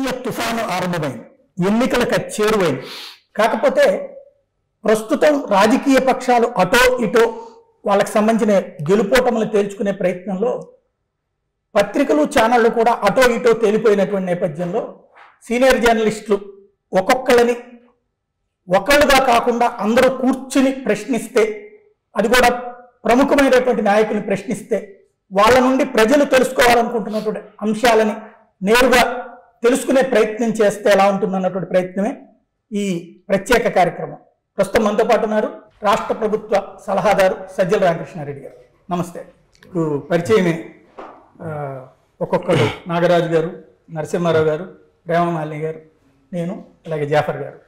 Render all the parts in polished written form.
రాజకీయ తుఫాను ఆరంభమైంది. ఎన్నికలకు చేరువైంది. కాకపోతే ప్రస్తుతం రాజకీయ పక్షాలు అటో ఇటో వాళ్ళకి సంబంధించిన గెలుపోటములు తేల్చుకునే ప్రయత్నంలో పత్రికలు ఛానళ్లు కూడా అటో ఇటో తేలిపోయినటువంటి నేపథ్యంలో సీనియర్ జర్నలిస్టులు ఒక్కొక్కళ్ళని ఒకళ్ళుగా కాకుండా అందరూ కూర్చుని ప్రశ్నిస్తే, అది కూడా ప్రముఖమైనటువంటి నాయకుల్ని ప్రశ్నిస్తే వాళ్ళ నుండి ప్రజలు తెలుసుకోవాలనుకుంటున్నటువంటి అంశాలని నేరుగా తెలుసుకునే ప్రయత్నం చేస్తే ఎలా ఉంటుందన్నటువంటి ప్రయత్నమే ఈ ప్రత్యేక కార్యక్రమం. ప్రస్తుతం మనతో పాటు ఉన్నారు రాష్ట్ర ప్రభుత్వ సలహాదారు సజ్జల రామకృష్ణారెడ్డి గారు. నమస్తే. పరిచయమే ఒక్కొక్కరు నాగరాజు గారు, నరసింహారావు గారు, ప్రేమమాలిని గారు, నేను, అలాగే జాఫర్ గారు.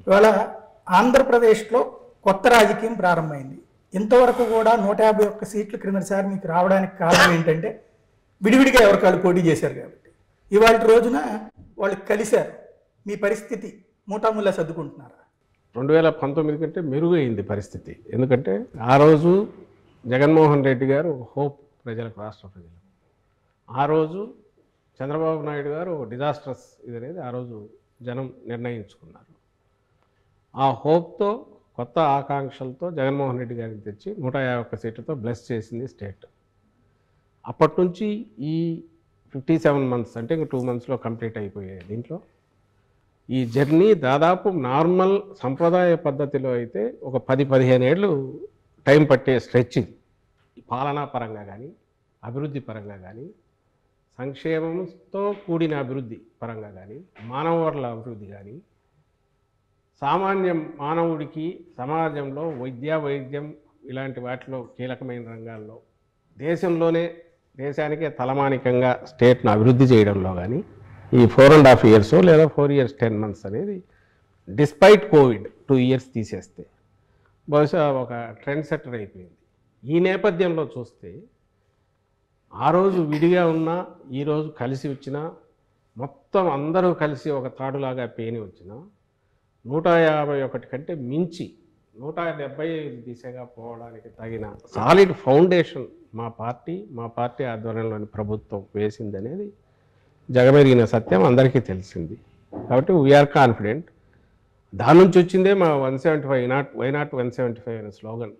ఇవాళ ఆంధ్రప్రదేశ్లో కొత్త రాజకీయం ప్రారంభమైంది. ఇంతవరకు కూడా 151 సీట్లు క్రిందసారి మీకు రావడానికి కారణం ఏంటంటే విడివిడిగా ఎవరికాళ్ళు పోటీ చేశారు కాబట్టి. ఇవాళ రోజున వాళ్ళు కలిశారు. మీ పరిస్థితి మూటాముల్లా సర్దుకుంటున్నారా? 2019 కంటే మెరుగైంది పరిస్థితి. ఎందుకంటే ఆ రోజు జగన్మోహన్ రెడ్డి గారు హోప్ ప్రజలకు, రాష్ట్ర ప్రజలకు. ఆ రోజు చంద్రబాబు నాయుడు గారు డిజాస్ట్రస్ ఇదనేది ఆ రోజు జనం నిర్ణయించుకున్నారు. ఆ హోప్తో, కొత్త ఆకాంక్షలతో జగన్మోహన్ రెడ్డి గారికి తెచ్చి 151 సీట్లతో బ్లెస్ చేసింది స్టేట్. అప్పటి నుంచి ఈ 57 మంత్స్ అంటే ఇంక 2 మంత్స్లో కంప్లీట్ అయిపోయాయి. దీంట్లో ఈ జర్నీ దాదాపు నార్మల్ సంప్రదాయ పద్ధతిలో అయితే ఒక 10-15 ఏళ్ళు టైం పట్టే స్ట్రెచ్చింగ్. పాలనా పరంగా కానీ, అభివృద్ధి పరంగా కానీ, సంక్షేమంతో కూడిన అభివృద్ధి పరంగా కానీ, మానవ వనరుల అభివృద్ధి కానీ, సామాన్య మానవుడికి సమాజంలో వైద్యం ఇలాంటి వాటిలో కీలకమైన రంగాల్లో దేశానికే తలమానికంగా స్టేట్ను అభివృద్ధి చేయడంలో కానీ ఈ 4.5 years లేదా 4 years 10 months అనేది డిస్పైట్ కోవిడ్ 2 years తీసేస్తే బహుశా ఒక ట్రెండ్ సెట్టర్ అయిపోయింది. ఈ నేపథ్యంలో చూస్తే ఆ రోజు విడిగా ఉన్నా, ఈరోజు కలిసి వచ్చినా, మొత్తం అందరూ కలిసి ఒక తాడులాగా పేని వచ్చినా 151 కంటే మించి 175 దిశగా పోవడానికి తగిన సాలిడ్ ఫౌండేషన్ మా పార్టీ ఆధ్వర్యంలోని ప్రభుత్వం వేసిందనేది జగమెరిగిన సత్యం అందరికీ తెలిసింది. కాబట్టి వీఆర్ కాన్ఫిడెంట్. దాని నుంచి వచ్చిందే మా 175 వై నాట్ 175 అనే స్లోగన్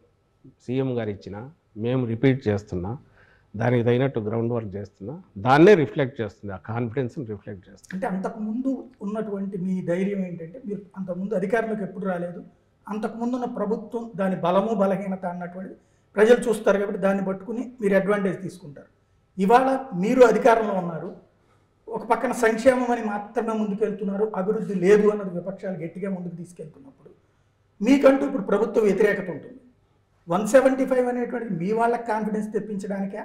సీఎం గారు ఇచ్చిన, మేము రిపీట్ చేస్తున్నా, దానికి తగినట్టు గ్రౌండ్ వర్క్ చేస్తున్నా, దాన్నే రిఫ్లెక్ట్ చేస్తుంది, ఆ కాన్ఫిడెన్స్ని రిఫ్లెక్ట్ చేస్తుంది. అంటే అంతకుముందు ఉన్నటువంటి మీ ధైర్యం ఏంటంటే మీరు అంతకుముందు అధికారంలోకి ఎప్పుడు రాలేదు, అంతకుముందు ఉన్న ప్రభుత్వం దాని బలము బలహీనత అన్నటువంటిది ప్రజలు చూస్తారు కాబట్టి దాన్ని పట్టుకుని మీరు అడ్వాంటేజ్ తీసుకుంటారు. ఇవాళ మీరు అధికారంలో ఉన్నారు, ఒక పక్కన సంక్షేమం అని మాత్రమే ముందుకెళ్తున్నారు, అభివృద్ధి లేదు అన్నది విపక్షాలు గట్టిగా ముందుకు తీసుకెళ్తున్నప్పుడు మీకంటూ ఇప్పుడు ప్రభుత్వ వ్యతిరేకత ఉంటుంది. 175 అనేటువంటిది మీ వాళ్ళకి కాన్ఫిడెన్స్ తెప్పించడానికా,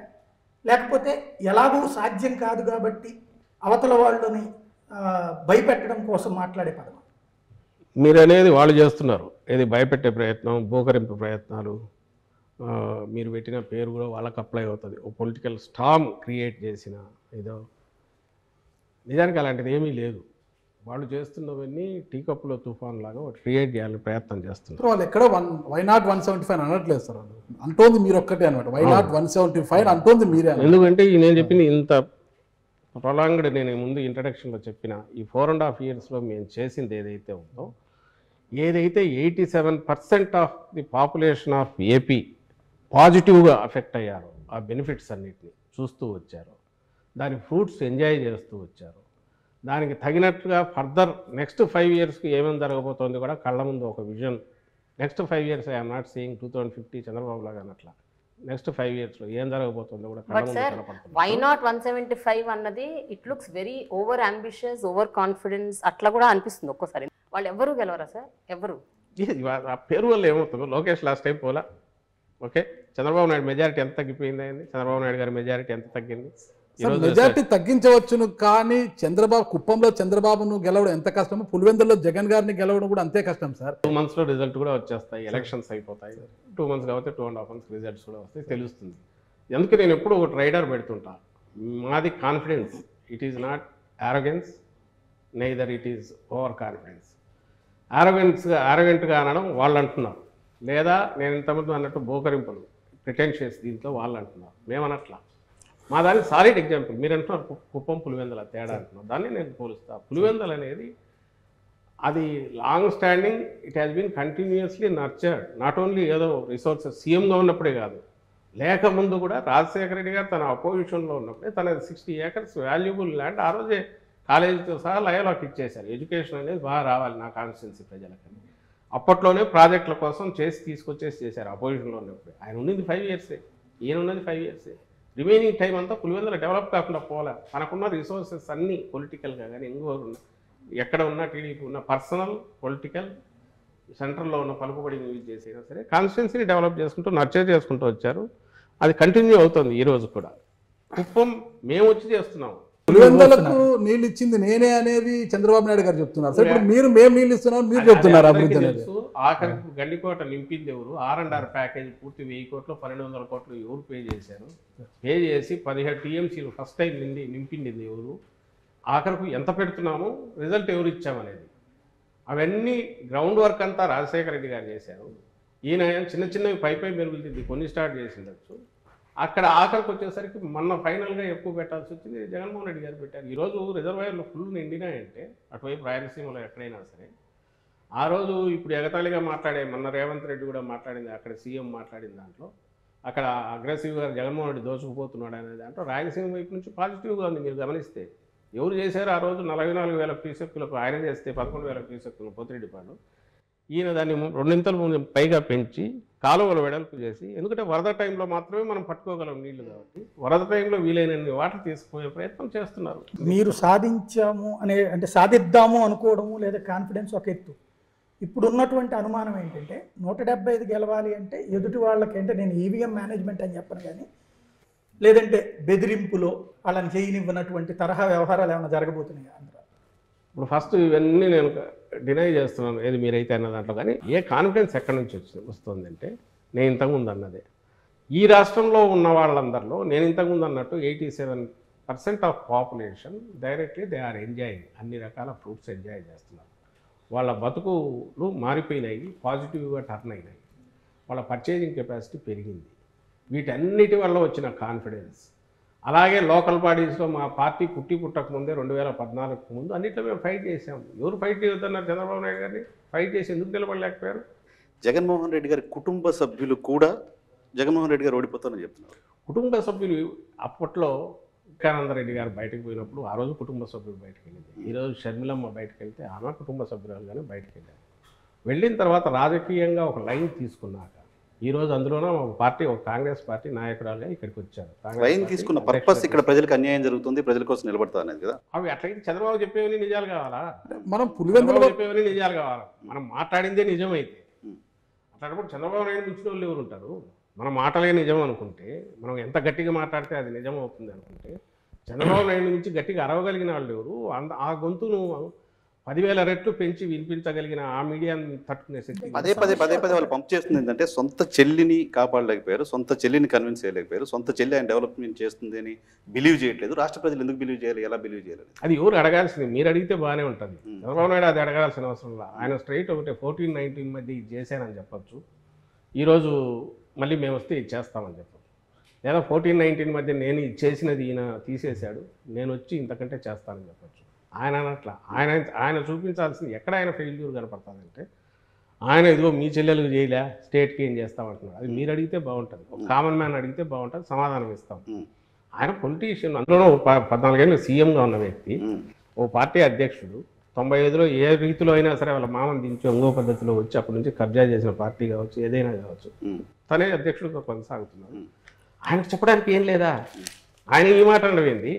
లేకపోతే ఎలాగూ సాధ్యం కాదు కాబట్టి అవతల వాళ్ళని భయపెట్టడం కోసం మాట్లాడే పదం? మీరు అనేది వాళ్ళు చేస్తున్నారు, ఏది భయపెట్టే ప్రయత్నం, బోకరింపు ప్రయత్నాలు. మీరు పెట్టిన పేరు కూడా వాళ్ళకి అప్లై అవుతుంది. ఓ పొలిటికల్ స్టామ్ క్రియేట్ చేసిన ఏదో. నిజానికి అలాంటిది ఏమీ లేదు. వాళ్ళు చేస్తున్నవన్నీ టీ కప్పులో తుఫాన్ లాగా ఒకటి క్రియేట్ చేయాలని ప్రయత్నం చేస్తున్నారు. వాళ్ళు ఎక్కడ వై నాట్ 175 అనట్లేదు సార్, వాళ్ళు అంటోంది మీరు ఒక్కటే అనమాట. వై నాట్ 175 అంటోంది మీరే. ఎందుకంటే నేను చెప్పింది ఇంత ప్రొలాంగ్డ్, నేను ముందు ఇంట్రడక్షన్లో చెప్పిన ఈ 4.5 yearsలో మేము చేసింది ఏదైతే ఉందో, ఏదైతే 87% of the population of AP పాజిటివ్గా అఫెక్ట్ అయ్యారో, ఆ బెనిఫిట్స్ అన్నిటిని చూస్తూ వచ్చారు, దాని ఫ్రూట్స్ ఎంజాయ్ చేస్తూ వచ్చారు, దానికి తగినట్టుగా ఫర్దర్ నెక్స్ట్ 5 yearsకి ఏమేమి జరగబోతోంది కూడా కళ్ళ ముందు ఒక vision. Next 5 years I'm not seeing 2050 Chandrababu లాగా అన్నట్లా. నెక్స్ట్ 5 yearsలో ఏం జరగబోతుందో కూడా కళ్ళ ముందు కనపడుతుంది. వై నాట్ 175 అన్నది it looks very over ambitious, over confidence అట్లా కూడా అనిపిస్తుంది ఒక్కోసారి. వాళ్ళు ఎవరు గెలవరా సార్? ఎవరు? ఆ పేరు వల్ల ఏమవుతుందో, లోకేష్ లాస్ట్ టైం పోలా, ఓకే, చంద్రబాబు నాయుడు మెజారిటీ ఎంత తగ్గిపోయింది అయింది, చంద్రబాబు నాయుడు గారి మెజారిటీ ఎంత తగ్గింది? మెజార్టీ తగ్గించవచ్చును, కానీ కుప్పంలో చంద్రబాబును గెలవడం ఎంత కష్టమో పులివెందుల్లో జగన్ గారిని గెలవడం కూడా అంతే కష్టం సార్. 2 monthsలో రిజల్ట్ కూడా వచ్చేస్తాయి, ఎలక్షన్స్ అయిపోతాయి. 2 months కాబట్టి 2.5 months రిజల్ట్స్ కూడా వస్తాయి, తెలుస్తుంది. ఎందుకు నేను ఎప్పుడు ఒక రైడర్ పెడుతుంటా, మాది confidence. It is not arrogance, neither it is over confidence. ఆరోగెంట్గా అనడం వాళ్ళు అంటున్నారు, లేదా నేను ఇంతమంది అన్నట్టు బోకరింపులు ప్రిటెన్షియస్ దీంట్లో వాళ్ళు అంటున్నారు, మేమనట్లా. మా దానికి సాలిడ్ ఎగ్జాంపుల్. మీరు అంటున్నారు కుప్పం పులివెందుల తేడా అంటున్నారు, దాన్ని నేను పోలుస్తా. పులివెందులు అనేది అది long standing, it has been continuously nurtured. Not only ఏదో రిసోర్సెస్ సీఎంగా ఉన్నప్పుడే కాదు, లేకముందు కూడా రాజశేఖర రెడ్డి గారు తన అపోజిషన్లో ఉన్నప్పుడే తన 60 acres వాల్యుబుల్ ల్యాండ్ ఆ రోజే కాలేజీతో సహా లయలోకి ఇచ్చేశారు. ఎడ్యుకేషన్ అనేది బాగా రావాలి నా కాన్స్టిట్యున్సీ ప్రజలకని అప్పట్లోనే ప్రాజెక్టుల కోసం తీసుకొచ్చేసి చేశారు అపోజిషన్లో ఉన్నప్పుడు. ఆయన ఉన్నది 5 years, ఈయన ఉన్నది 5 years. రిమైనింగ్ టైం అంతా పులివెందుల డెవలప్ కాకుండా పోలే. తనకున్న రిసోర్సెస్ అన్నీ పొలిటికల్గా కానీ ఇంకోరు ఎక్కడ ఉన్న టీడీపీ ఉన్న పర్సనల్ పొలిటికల్ సెంట్రల్లో ఉన్న పలుకుబడిని యూజ్ చేసినా సరే కాన్స్టిట్యున్సీని డెవలప్ చేసుకుంటూ నర్చర్ చేసుకుంటూ వచ్చారు. అది కంటిన్యూ అవుతుంది ఈ రోజు కూడా. కుప్పం మేము వచ్చి చేస్తున్నాము. పులివెందులకు నీళ్ళు ఇచ్చింది నేనే అనేది చంద్రబాబు నాయుడు గారు చెప్తున్నారు. సరే ఇప్పుడు మేము నీళ్ళు ఇస్తున్నాం మీరు చెప్తున్నారు అభివృద్ధి అనేది. ఆఖరికి గండికోట నింపింది ఎవరు? R&R ప్యాకేజ్ పూర్తి 1000 కోట్లు 1200 కోట్లు ఎవరు పే చేశారు? పే చేసి 17 TMCలు ఫస్ట్ టైం నింపింది ఎవరు? ఆఖరికి ఎంత పెడుతున్నాము, రిజల్ట్ ఎవరు ఇచ్చామనేది, అవన్నీ గ్రౌండ్ వర్క్ అంతా రాజశేఖర రెడ్డి గారు చేశారు. ఈయన చిన్న చిన్నవి పై మెరుగుతుంది కొన్ని స్టార్ట్ చేసిండొచ్చు. అక్కడ ఆఖరికి వచ్చేసరికి మొన్న ఫైనల్గా ఎక్కువ పెట్టాల్సి వచ్చింది, జగన్మోహన్ రెడ్డి గారు పెట్టారు. ఈరోజు రిజర్వాయర్లు ఫుల్ నిండినాయంటే అటువైపు రాయలసీమలో ఎక్కడైనా సరే. ఆ రోజు ఇప్పుడు ఎగతాళిగా మాట్లాడే మొన్న రేవంత్ రెడ్డి కూడా మాట్లాడింది, అక్కడ సీఎం మాట్లాడిన దాంట్లో అక్కడ అగ్రెసివ్గా జగన్మోహన్ రెడ్డి దోచుకుపోతున్నాడు అనే దాంట్లో రాయలసీమ వైపు నుంచి పాజిటివ్గా ఉంది. మీరు గమనిస్తే ఎవరు చేశారు ఆ రోజు 44,000 క్యూసెక్కులకు ఆయన చేస్తే 11,000 క్యూసెక్కులు పోతిరెడ్డిపాడు. ఈయన దాన్ని 2 పైగా పెంచి కాలువలు వెడల్పు చేసి, ఎందుకంటే వరద టైంలో మాత్రమే మనం పట్టుకోగలం నీళ్లు కాబట్టి వరద టైంలో వీలైనన్ని వాటర్ తీసుకుపోయే ప్రయత్నం చేస్తున్నారు. మీరు సాధించాము అంటే సాధిద్దాము అనుకోవడము లేదా కాన్ఫిడెన్స్ ఒక ఎత్తు. ఇప్పుడు ఉన్నటువంటి అనుమానం ఏంటంటే 175 గెలవాలి అంటే ఎదుటి వాళ్ళకి అంటే నేను ఈవీఎం మేనేజ్మెంట్ అని చెప్పను కానీ లేదంటే బెదిరింపులో వాళ్ళని చేయనివ్వనటువంటి తరహా వ్యవహారాలు ఏమైనా జరగబోతున్నాయి ఆంధ్ర? ఇప్పుడు ఫస్ట్ ఇవన్నీ నేను డినై చేస్తున్నాను ఏది మీరైతే అన్న దాంట్లో. కానీ ఏ కాన్ఫిడెన్స్ ఎక్కడి నుంచి వస్తుందంటే నేను ఇంతకుముందు అన్నదే. ఈ రాష్ట్రంలో ఉన్న వాళ్ళందరిలో నేను ఇంతకుముందు అన్నట్టు 87% of population directly they are enjoying, అన్ని రకాల ఫ్రూట్స్ ఎంజాయ్ చేస్తున్నారు. వాళ్ళ బతుకులు మారిపోయినాయి, పాజిటివ్గా టర్న్ అయినాయి, వాళ్ళ పర్చేజింగ్ కెపాసిటీ పెరిగింది. వీటన్నిటి వల్ల వచ్చిన కాన్ఫిడెన్స్. అలాగే లోకల్ బాడీస్లో మా పార్టీ పుట్టక ముందే 2014 ముందు అన్నింటిలో మేము ఫైట్ చేసాము. ఎవరు ఫైట్ చేయొద్దన్నారు? చంద్రబాబు నాయుడు గారిని ఫైట్ చేసి ఎందుకు నిలబడలేకపోయారు? జగన్మోహన్ రెడ్డి గారి కుటుంబ సభ్యులు కూడా జగన్మోహన్ రెడ్డి గారు ఓడిపోతారని చెప్తున్నారు. కుటుంబ సభ్యులు అప్పట్లో వివేకానందరెడ్డి గారు బయటకు పోయినప్పుడు ఆ రోజు కుటుంబ సభ్యులు బయటకు వెళ్ళింది. ఈరోజు షర్మిలమ్మ బయటకు వెళ్తే ఆమె కుటుంబ సభ్యురాలుగానే బయటకు వెళ్ళారు. వెళ్ళిన తర్వాత రాజకీయంగా ఒక లైన్ తీసుకున్నాక ఈరోజు అందులోనే ఒక పార్టీ, ఒక కాంగ్రెస్ పార్టీ నాయకురాలుగా ఇక్కడికి వచ్చారు. లైన్ తీసుకున్న పర్పస్ ఇక్కడ ప్రజలకు అన్యాయం జరుగుతుంది, ప్రజల కోసం నిలబడతా అనేది కదా. అవి అట్లయితే చంద్రబాబు చెప్పేవని నిజాలు కావాలా? మనం పులివెందులు చెప్పేవని నిజాలు కావాలా? మనం మాట్లాడిందే నిజమైతే అట్లాంటప్పుడు చంద్రబాబు నాయుడు మించిన వాళ్ళు ఎవరు ఉంటారు? మనం మాటలే నిజం అనుకుంటే, మనం ఎంత గట్టిగా మాట్లాడితే అది నిజం అవుతుంది అనుకుంటే, చంద్రబాబు నాయుడు నుంచి గట్టిగా అరవగలిగిన వాళ్ళు ఎవరు? ఆ గొంతును 10,000 రెట్లు పెంచి వినిపించగలిగిన ఆ మీడియాని తట్టుకునే శక్తి పదే వాళ్ళు పంప్ చేస్తుంది ఏంటంటే సొంత చెల్లిని కాపాడలేకపోయారు, సొంత చెల్లిని కన్విన్స్ చేయలేకపోయారు, సొంత చెల్లి ఆయన డెవలప్మెంట్ చేస్తుంది అని బిలీవ్ చేయట్లేదు. రాష్ట్ర ప్రజలు ఎందుకు బిలీవ్ చేయాలి, ఎలా బిలీవ్ చేయాలి? అది ఎవరు అడగాల్సింది? మీరు అడిగితే బాగానే ఉంటుంది. చంద్రబాబు నాయుడు అది అడగాల్సిన అవసరం లేదు. ఆయన స్ట్రైట్ ఒకటే 14-19 మధ్య ఇది చేశానని చెప్పచ్చు. ఈరోజు మళ్ళీ మేము వస్తే ఇది చేస్తామని చెప్పచ్చు. లేదా 14-19 మధ్య నేను ఇది చేసినది ఈయన తీసేశాడు, నేను వచ్చి ఇంతకంటే చేస్తానని చెప్పచ్చు. ఆయన అట్లా ఆయన చూపించాల్సింది ఎక్కడ ఆయన ఫెయిల్యూర్ కనపడుతుందంటే, ఆయన ఇదిగో మీ చెల్లెలకు చేయలే, స్టేట్కి ఏం చేస్తామంటున్నాడు. అది మీరు అడిగితే బాగుంటుంది, ఒక కామన్ మ్యాన్ అడిగితే బాగుంటుంది, సమాధానం ఇస్తాం. ఆయన పొలిటీషియన్, అందులోనూ 14 ఏళ్ళు సీఎంగా ఉన్న వ్యక్తి, ఓ పార్టీ అధ్యక్షుడు. 95లో ఏ రీతిలో అయినా సరే వాళ్ళ మామని దించి ఇంకో పద్ధతిలో వచ్చి అప్పటి నుంచి కబ్జా చేసిన పార్టీ కావచ్చు, ఏదైనా కావచ్చు, తనే అధ్యక్షుడిగా కొనసాగుతున్నారు. ఆయనకు చెప్పడానికి ఏం లేదా? ఆయన ఈ మాట అనవేంది?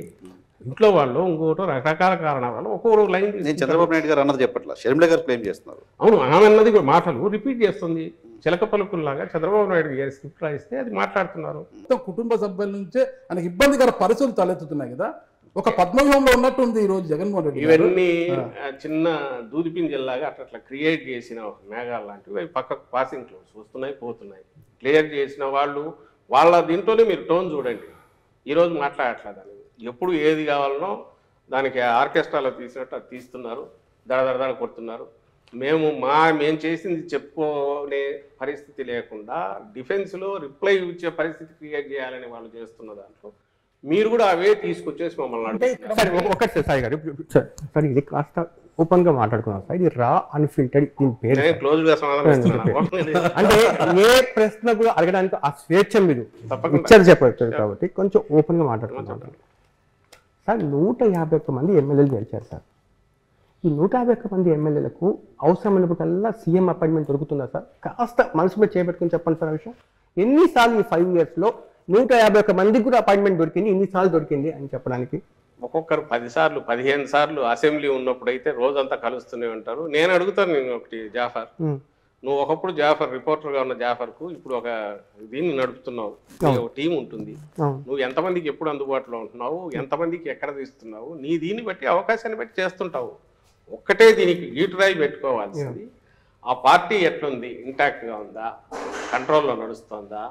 ఇంట్లో వాళ్ళు ఇంకోటి రకరకాల కారణాల వల్ల ఒక్కొక్క లైన్. నేను చంద్రబాబు నాయుడు గారు అన్నది చెప్పట్లా, షర్మిల గారు క్లెయిమ్ చేస్తున్నారు. అవును, ఆమె అన్నది మాటలు రిపీట్ చేస్తుంది. చిలక పలుకుల్లాగా చంద్రబాబు నాయుడు గారు స్క్రిప్ట్ రాయిస్తే అది మాట్లాడుతున్నారు. కుటుంబ సభ్యుల నుంచే ఆయనకి ఇబ్బందికర పరిస్థితులు తలెత్తుతున్నాయి కదా. ఒక పద్మవ్యూహంలో ఉన్నట్టుంది ఈ రోజు జగన్మోహన్ రెడ్డి. ఇవన్నీ చిన్న దూదిపింజల్లాగా అట్లా క్రియేట్ చేసిన మేఘాలు లాంటివి అవి పక్కకు పాసింగ్ క్లోడ్స్ వస్తున్నాయి పోతున్నాయి. క్లియర్ చేసిన వాళ్ళు వాళ్ళ దీంట్లోనే మీరు టోన్ చూడండి. ఈరోజు మాట్లాడట్లేదు. ఎప్పుడు ఏది కావాలనో దానికి ఆర్కెస్ట్రాలో తీసినట్టు అది తీస్తున్నారు, దడదడ కొడుతున్నారు. మేము చేసింది చెప్పుకునే పరిస్థితి లేకుండా డిఫెన్స్లో రిప్లై ఇచ్చే పరిస్థితి క్రియేట్ చేయాలని వాళ్ళు చేస్తున్న దాంట్లో మీరు కూడా అవే తీసుకొచ్చేసి మమ్మల్ని అంటే అడుగుతున్నారు. ఇక్కడ సార్ ఒకటి సార్ సాయి గారు సార్ ఇది కాస్త ఓపెన్ గా మాట్లాడుకున్నాం సార్. ఇది రా అన్ఫిల్టర్డ్ దీని పేరు నేను క్లోజ్ గా సమాధానం ఇస్తున్నాను. అంటే ఏ ప్రశ్న కూడా అడగడానికి ఆ స్వేచ్ఛ మీరు తప్పకుండా. ఇచ్చారు చెప్పచ్చు కాబట్టి కొంచెం ఓపెన్ గా మాట్లాడుకున్నాం సార్. 151 మంది ఎమ్మెల్యేలు గెలిచారు సార్. ఈ 151 మంది ఎమ్మెల్యేలకు అవసరమైనప్పుడల్లా సీఎం అపాయింట్మెంట్ దొరుకుతుందా సార్? కాస్త మనసు మీద చేపెట్టుకుని చెప్పండి సార్ ఆ విషయం. ఎన్నిసార్లు ఈ 5 years లో 151 మందికి కూడా అపాయింట్మెంట్ దొరికింది, ఇన్నిసార్లు దొరికింది అని చెప్పడానికి? ఒక్కొక్కరు 10 సార్లు 15 సార్లు అసెంబ్లీ ఉన్నప్పుడైతే రోజంతా కలుస్తూనే ఉంటారు. నేను అడుగుతాను, నేను ఒకటి జాఫర్, నువ్వు ఒకప్పుడు జాఫర్ రిపోర్టర్గా ఉన్న జాఫర్కు ఇప్పుడు ఒక దీన్ని నడుపుతున్నావు, ఒక టీం ఉంటుంది, నువ్వు ఎంతమందికి ఎప్పుడు అందుబాటులో ఉంటున్నావు, ఎంతమందికి ఎక్కడ తీస్తున్నావు, నీ దీన్ని బట్టి అవకాశాన్ని బట్టి చేస్తుంటావు. ఒక్కటే దీనికి గీటురాయి పెట్టుకోవాల్సింది, ఆ పార్టీ ఎట్లుంది, ఇంటాక్ట్గా ఉందా, కంట్రోల్లో నడుస్తుందా,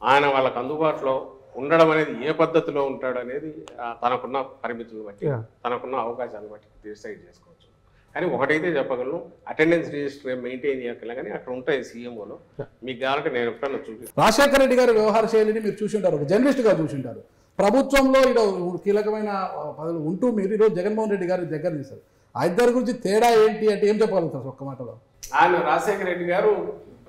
ఆయన వాళ్ళకు అందుబాటులో ఉండడం అనేది ఏ పద్ధతిలో ఉంటాడు అనేది తనకున్న పరిమితులను బట్టి తనకున్న అవకాశాలను బట్టి డిసైడ్ చేసుకోవచ్చు. కానీ ఒకటైతే చెప్పగలను, అటెండెన్స్ రిజిస్టర్ మెయింటైన్ చేయగల కానీ అక్కడ ఉంటాయి సీఎంఓలో. మీకు కావాలంటే నేను ఎప్పుడన్నా చూపిస్తాను. రాజశేఖర రెడ్డి గారి వ్యవహార శైలిని మీరు చూసింటారు, ఒక జర్నలిస్ట్గా చూసింటారు. ప్రభుత్వంలో ఈరోజు కీలకమైన పదవులు ఉంటూ మీరు ఈరోజు జగన్మోహన్ రెడ్డి గారి దగ్గర తీశారు. ఆ ఇద్దరి గురించి తేడా ఏంటి అంటే ఏం చెప్పగలుగుతారు ఒక్క మాటలో? ఆయన రాజశేఖర రెడ్డి గారు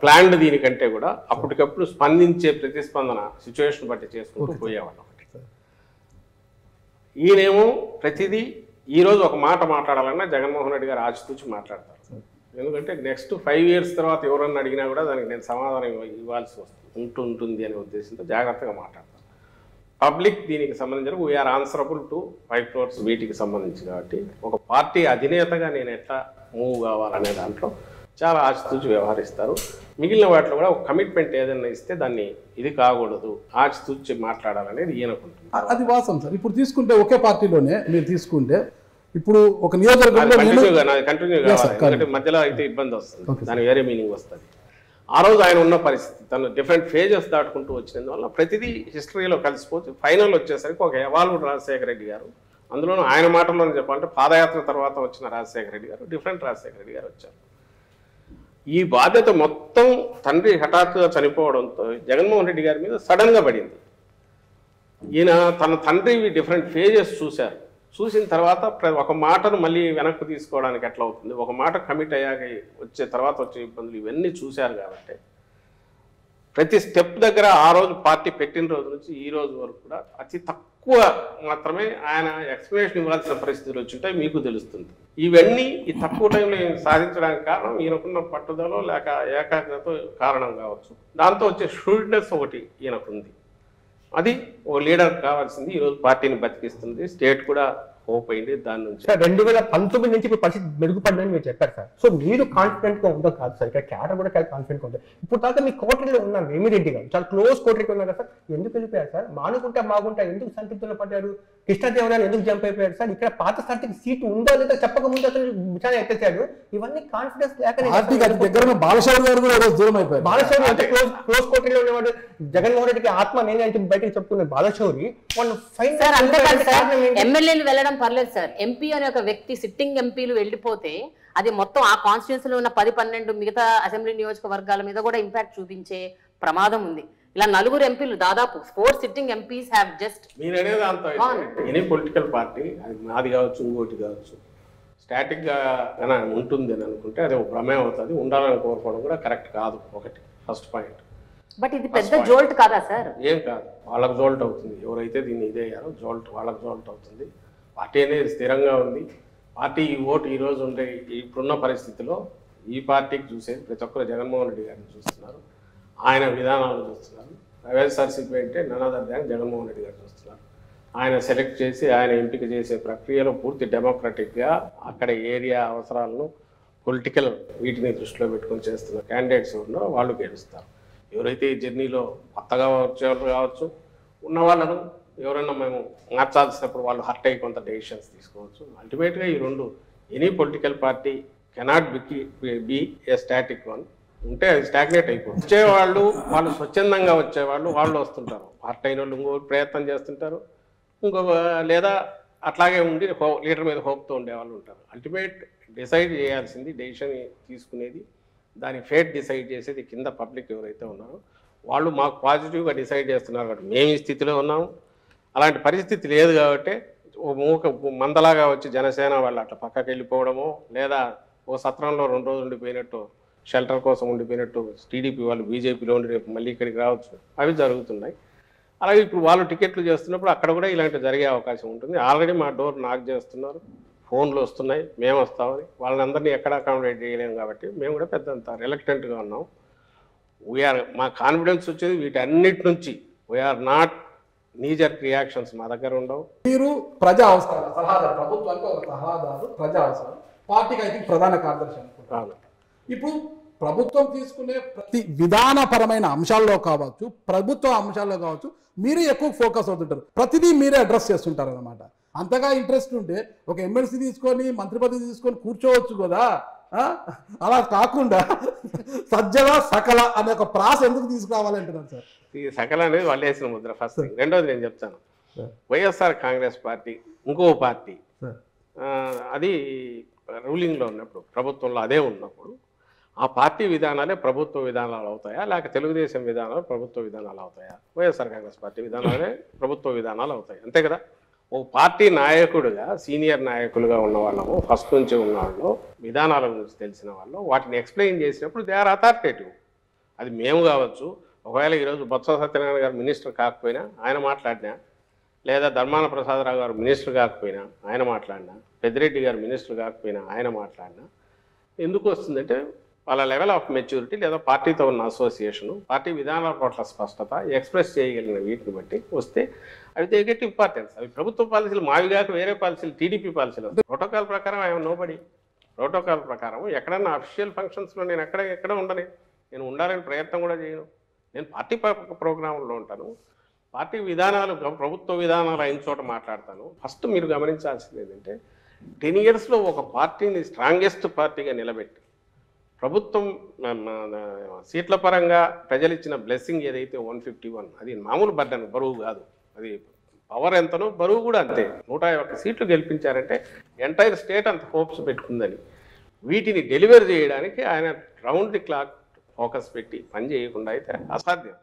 ప్లాన్డ్ దీనికంటే కూడా అప్పటికప్పుడు స్పందించే ప్రతిస్పందన సిచ్యువేషన్ బట్టి చేసుకుంటూ పోయేవాళ్ళం. ఈయనేమో ప్రతిదీ ఈరోజు ఒక మాట మాట్లాడాలన్నా జగన్మోహన్ రెడ్డి గారు ఆచితూచి మాట్లాడతారు. ఎందుకంటే నెక్స్ట్ 5 years తర్వాత ఎవరన్నా అడిగినా కూడా దానికి నేను సమాధానం ఇవ్వాల్సి ఉంటుంది అనే ఉద్దేశంతో జాగ్రత్తగా మాట్లాడతాను. పబ్లిక్ దీనికి సంబంధించిన వీఆర్ ఆన్సరబుల్ టు 5 crores వీటికి సంబంధించి కాబట్టి ఒక పార్టీ అధినేతగా నేను ఎట్లా మూవ్ కావాలనే దాంట్లో చాలా ఆచితూచి వ్యవహరిస్తారు. మిగిలిన వాటిలో కూడా ఒక కమిట్మెంట్ ఏదైనా ఇస్తే దాన్ని ఇది కాకూడదు, ఆచితూచి మాట్లాడాలనేది ఈయనకుంటుంది. అది వాస్తవం సార్. ఇప్పుడు తీసుకుంటే ఒకే పార్టీలోనే మీరు తీసుకుంటే ఇప్పుడు ఒక నియోజకవర్గంలో కంటిన్యూ కావాలి, ఎందుకంటే మధ్యలో అయితే ఇబ్బంది వస్తుంది, దాని వేరే మీనింగ్ వస్తుంది. ఆ రోజు ఆయన ఉన్న పరిస్థితి తను డిఫరెంట్ ఫేజెస్ దాటుకుంటూ వచ్చినందువల్ల ప్రతిదీ హిస్టరీలో కలిసిపోతే ఫైనల్ వచ్చేసరికి ఒక ఎవాల్వ్డ్ రాజశేఖర రెడ్డి గారు, అందులోనూ ఆయన మాటల్లోనే చెప్పాలంటే పాదయాత్ర తర్వాత వచ్చిన రాజశేఖర రెడ్డి గారు, డిఫరెంట్ రాజశేఖర రెడ్డి గారు వచ్చారు. ఈ బాధ్యత మొత్తం తండ్రి హఠాత్తుగా చనిపోవడంతో జగన్మోహన్ రెడ్డి గారి మీద సడన్గా పడింది. ఈయన తన తండ్రి డిఫరెంట్ ఫేజెస్ చూశారు. చూసిన తర్వాత ఒక మాటను మళ్ళీ వెనక్కి తీసుకోవడానికి ఎట్లా అవుతుంది, ఒక మాట కమిట్ అయ్యాక వచ్చే తర్వాత వచ్చే ఇబ్బందులు ఇవన్నీ చూశారు. కాబట్టి ప్రతి స్టెప్ దగ్గర ఆ రోజు పార్టీ పెట్టిన రోజు నుంచి ఈ రోజు వరకు కూడా అతి తక్కువ మాత్రమే ఆయన ఎక్స్ప్లెనేషన్ ఇవ్వాల్సిన పరిస్థితులు వచ్చుంటాయి, మీకు తెలుస్తుంది. ఇవన్నీ ఈ తక్కువ టైంలో సాధించడానికి కారణం ఈయనకున్న పట్టుదల లేక ఏకాగ్రత కారణం కావచ్చు. దాంతో వచ్చే షూడ్నెస్ ఒకటి ఈయనకుంది. అది ఒక లీడర్ కావాల్సింది. ఈరోజు పార్టీని బతికిస్తుంది, స్టేట్ కూడా హోప్ అయింది దాని నుంచి. సార్ 2019 నుంచి ఇప్పుడు పరిస్థితి మెరుగుపడిందని మీరు చెప్పారు సార్. సో మీరు కాన్ఫిడెంట్ గా ఉందో కాదు సార్, ఇక్కడ క్యాడర్ కూడా చాలా కాన్ఫిడెంట్ గా ఉంది. ఇప్పుడు దాకా మీ కోటరీలో ఉన్నారు వేమిరెడ్డి గారు, చాలా క్లోజ్ కోటరీకి ఉన్నారు కదా సార్, ఎందుకు వెళ్ళిపోయారు సార్? మానుకుంటా మాగుంటా ఎందుకు సంతృప్తిలో పడ్డారు? కృష్ణదేవరాయలు ఎందుకు జంప్ అయిపోయారు సార్? ఇక్కడ పాత స్థాయికి సీటు ఉందో లేదా చెప్పకముందు అసలు విచారణ ఎత్తేసాడు. ఇవన్నీ కాన్ఫిడెన్స్ దగ్గర బాలశౌరి గారు కూడా దూరం అయిపోయారు. బాలశౌరి అంటే క్లోజ్ కోటరీలో ఉన్నవాడు జగన్మోహన్ రెడ్డికి ఆత్మ నేనే అంటే బయటకు చెప్పుకున్నారు బాలశౌరి. సార్ అంతేకాదు సార్, ఎమ్మెల్యేలు వెళ్ళడం పర్లేదు సార్, ఎంపీ అనే ఒక వ్యక్తి సిట్టింగ్ ఎంపీలు వెళ్ళిపోతే అది మొత్తం ఆ కాన్స్టిట్యూన్సీలో ఉన్న 10-12 మిగతా అసెంబ్లీ నియోజకవర్గాల మీద కూడా ఇంపాక్ట్ చూపించే ప్రమాదం ఉంది. ఇలా 4 ఎంపీలు దాదాపు 4 సిట్టింగ్ ఎంపీస్ హ్యావ్ జస్ట్ మీరనేది అంత ఎనీ పొలిటికల్ పార్టీ అది నాది కావచ్చు ఇంకోటి కావచ్చు స్టాటిక్ గా ఉంటుంది అని అనుకుంటే అది ఒక ప్రమేయం అవుతుంది. ఉండాలని కోరుకోవడం కూడా కరెక్ట్ కాదు. ఒకటి ఫస్ట్ పాయింట్. బట్ ఇది పెద్ద జోల్ట్ కాదా సార్? ఏం కాదు, వాళ్ళకు జోల్ట్ అవుతుంది. ఎవరైతే దీన్ని ఇదే అయ్యారో జోల్ట్ వాళ్ళకు జోల్ట్ అవుతుంది. పార్టీ అనేది స్థిరంగా ఉంది. పార్టీ ఈ ఓటు ఈ రోజు ఉండే ఇప్పుడున్న పరిస్థితిలో ఈ పార్టీకి చూసేది ప్రతి ఒక్కరు జగన్మోహన్ రెడ్డి గారిని చూస్తున్నారు, ఆయన విధానాలు చూస్తున్నారు. వైఎస్ఆర్సీపీ అంటే none other than Jaganmohan Reddy garu చూస్తున్నారు. ఆయన సెలెక్ట్ చేసి ఆయన ఎంపిక చేసే ప్రక్రియలో పూర్తి డెమోక్రటిక్గా అక్కడ ఏరియా అవసరాలను పొలిటికల్ వీటిని దృష్టిలో పెట్టుకొని చేస్తున్న క్యాండిడేట్స్ ఉన్నారో వాళ్ళు గెలుస్తారు. ఎవరైతే ఈ జర్నీలో కొత్తగా వచ్చేవాళ్ళు కావచ్చు, ఉన్న వాళ్ళను ఎవరైనా మేము మార్చాల్సినప్పుడు వాళ్ళు హర్ట్ అయ్యి కొంత డెసిషన్స్ తీసుకోవచ్చు. అల్టిమేట్గా ఈ రెండు any political party cannot be A static one. ఉంటే అది స్టాగ్నేట్ అయిపోతుంది. వచ్చేవాళ్ళు వాళ్ళు స్వచ్ఛందంగా వచ్చేవాళ్ళు వాళ్ళు వస్తుంటారు, హర్ట్ అయిన వాళ్ళు ఇంకో ప్రయత్నం చేస్తుంటారు, ఇంకొక లేదా అట్లాగే ఉండి లీడర్ మీద హోప్తో ఉండేవాళ్ళు ఉంటారు. అల్టిమేట్ డిసైడ్ చేయాల్సింది, డెసిషన్ తీసుకునేది, దాని ఫేట్ డిసైడ్ చేసేది కింద పబ్లిక్ ఎవరైతే ఉన్నారో వాళ్ళు. మాకు పాజిటివ్గా డిసైడ్ చేస్తున్నారు కాబట్టి మేము ఈ స్థితిలో ఉన్నాము. అలాంటి పరిస్థితి లేదు కాబట్టి ఓ మూక మందలాగా వచ్చి జనసేన వాళ్ళు అట్లా పక్కకి వెళ్ళిపోవడమో, లేదా ఓ సత్రంలో 2 రోజులు ఉండిపోయినట్టు, షెల్టర్ కోసం ఉండిపోయినట్టు టీడీపీ వాళ్ళు బీజేపీలో ఉండి రేపు మళ్ళీ ఇక్కడికి రావచ్చు, అవి జరుగుతున్నాయి. అలాగే ఇప్పుడు వాళ్ళు టికెట్లు చేస్తున్నప్పుడు అక్కడ కూడా ఇలాంటివి జరిగే అవకాశం ఉంటుంది. ఆల్రెడీ మా డోర్ నాక్ చేస్తున్నారు, ఫోన్లు వస్తున్నాయి, మేము వస్తామని. వాళ్ళని అందరినీ ఎక్కడ అకామిడేట్ చేయలేము కాబట్టి మేము కూడా పెద్దంత రిలక్టెంట్గా ఉన్నాం. మా కాన్ఫిడెన్స్ వచ్చేది వీటన్నిటి నుంచి. వీఆర్ నాట్ నీజర్ రియాక్షన్స్ మా దగ్గర ఉండవు. మీరు ప్రజా అవసరాలు సలహాదారు, ప్రభుత్వానికి ఒక సలహాదారు, ప్రజా అవసరాలు, పార్టీకి అయితే ప్రధాన కార్యదర్శి అనుకుంటారు. ఇప్పుడు ప్రభుత్వం తీసుకునే ప్రతి విధానపరమైన అంశాల్లో కావచ్చు, ప్రభుత్వ అంశాల్లో కావచ్చు, మీరు ఎక్కువ ఫోకస్ అవుతుంటారు, ప్రతిదీ మీరే అడ్రస్ చేస్తుంటారు అనమాట. అంతగా ఇంట్రెస్ట్ ఉంటే ఒక ఎమ్మెల్సీ తీసుకొని మంత్రి పదవి తీసుకొని కూర్చోవచ్చు కదా. అలా కాకుండా సజ్జల సకల అనే ఒక ప్రాస ఎందుకు తీసుకురావాలంటున్నాను సార్? ఈ సకల అనేది వాళ్ళు వేసిన ముద్ర ఫస్ట్ థింగ్. రెండోది నేను చెప్తాను, వైఎస్ఆర్ కాంగ్రెస్ పార్టీ ఇంకో పార్టీ, అది రూలింగ్లో ఉన్నప్పుడు, ప్రభుత్వంలో అదే ఉన్నప్పుడు ఆ పార్టీ విధానాలే ప్రభుత్వ విధానాలు అవుతాయా, లేక తెలుగుదేశం విధానాలు ప్రభుత్వ విధానాలు అవుతాయా? వైఎస్ఆర్ కాంగ్రెస్ పార్టీ విధానాలే ప్రభుత్వ విధానాలు అవుతాయి, అంతే కదా. ఓ పార్టీ నాయకుడిగా, సీనియర్ నాయకులుగా ఉన్న వాళ్ళము, ఫస్ట్ నుంచి ఉన్న వాళ్ళు, విధానాల గురించి తెలిసిన వాళ్ళు, వాటిని ఎక్స్ప్లెయిన్ చేసినప్పుడు దే ఆర్ అథారిటేటివ్. అది మేము కావచ్చు, ఒకవేళ ఈరోజు బొత్స సత్యనారాయణ గారు మినిస్టర్ కాకపోయినా ఆయన మాట్లాడినా, లేదా ధర్మాన ప్రసాదరావు గారు మినిస్టర్ కాకపోయినా ఆయన మాట్లాడినా, పెద్దిరెడ్డి గారు మినిస్టర్ కాకపోయినా ఆయన మాట్లాడినా, ఎందుకు వస్తుందంటే వాళ్ళ లెవెల్ ఆఫ్ మెచ్యూరిటీ, లేదా పార్టీతో ఉన్న అసోసియేషను, పార్టీ విధానాల పట్ల స్పష్టత, ఎక్స్ప్రెస్ చేయగలిగిన వీటిని బట్టి వస్తే అవి దే గెట్ ఇంపార్టెన్స్. అవి ప్రభుత్వ పాలసీలు, మావి కాక వేరే పాలసీలు, టీడీపీ పాలసీలు. ప్రోటోకాల్ ప్రకారం ఐఎమ్ నోబడి. ప్రోటోకాల్ ప్రకారం ఎక్కడన్నా అఫీషియల్ ఫంక్షన్స్లో నేను ఎక్కడ ఉండని, నేను ఉండాలని ప్రయత్నం కూడా చేయను. నేను పార్టీ ప్రోగ్రాంలో ఉంటాను, పార్టీ విధానాలు, ప్రభుత్వ విధానాలు అయిన చోట మాట్లాడతాను. ఫస్ట్ మీరు గమనించాల్సింది ఏంటంటే 10 yearsలో ఒక పార్టీని స్ట్రాంగెస్ట్ పార్టీగా నిలబెట్టి, ప్రభుత్వం సీట్ల పరంగా ప్రజలు ఇచ్చిన బ్లెస్సింగ్ ఏదైతే 151, అది మామూలు బర్డన్, బరువు కాదు. అది పవర్ ఎంతనో బరువు కూడా అంతే. 101 సీట్లు గెలిపించారంటే ఎంటైర్ స్టేట్ అంత హోప్స్ పెట్టుకుందని, వీటిని డెలివర్ చేయడానికి ఆయన రౌండ్ ది క్లాక్ ఫోకస్ పెట్టి పని చేయకుండా అయితే అసాధ్యం.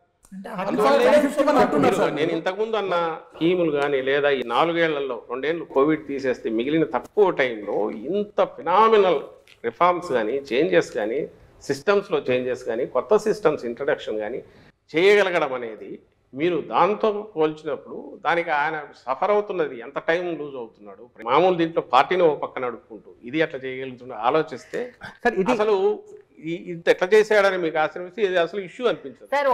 నేను ఇంతకుముందు అన్న స్కీములు కానీ, లేదా ఈ 4 ఏళ్లలో 2 ఏళ్ళు కోవిడ్ తీసేస్తే మిగిలిన తక్కువ టైంలో ఇంత ఫినామినల్ రిఫార్మ్స్ కానీ, చేంజెస్ కానీ, సిస్టమ్స్లో చేంజెస్ కానీ, కొత్త సిస్టమ్స్ ఇంట్రడక్షన్ కానీ చేయగలగడం అనేది, మీరు దాంతో పోల్చినప్పుడు దానికి ఆయన సఫర్ అవుతున్నది, ఎంత టైం లూజ్ అవుతున్నాడు. మామూలు దీంట్లో పార్టీని ఒక పక్కన నడుపుకుంటూ ఇది ఎట్లా చేయగలుగుతున్నాడు ఆలోచిస్తే అసలు ఇంత ఎట్లా చేసాడని మీకు ఆశ్రమిస్తే ఇది అసలు ఇష్యూ అనిపించదు. సార్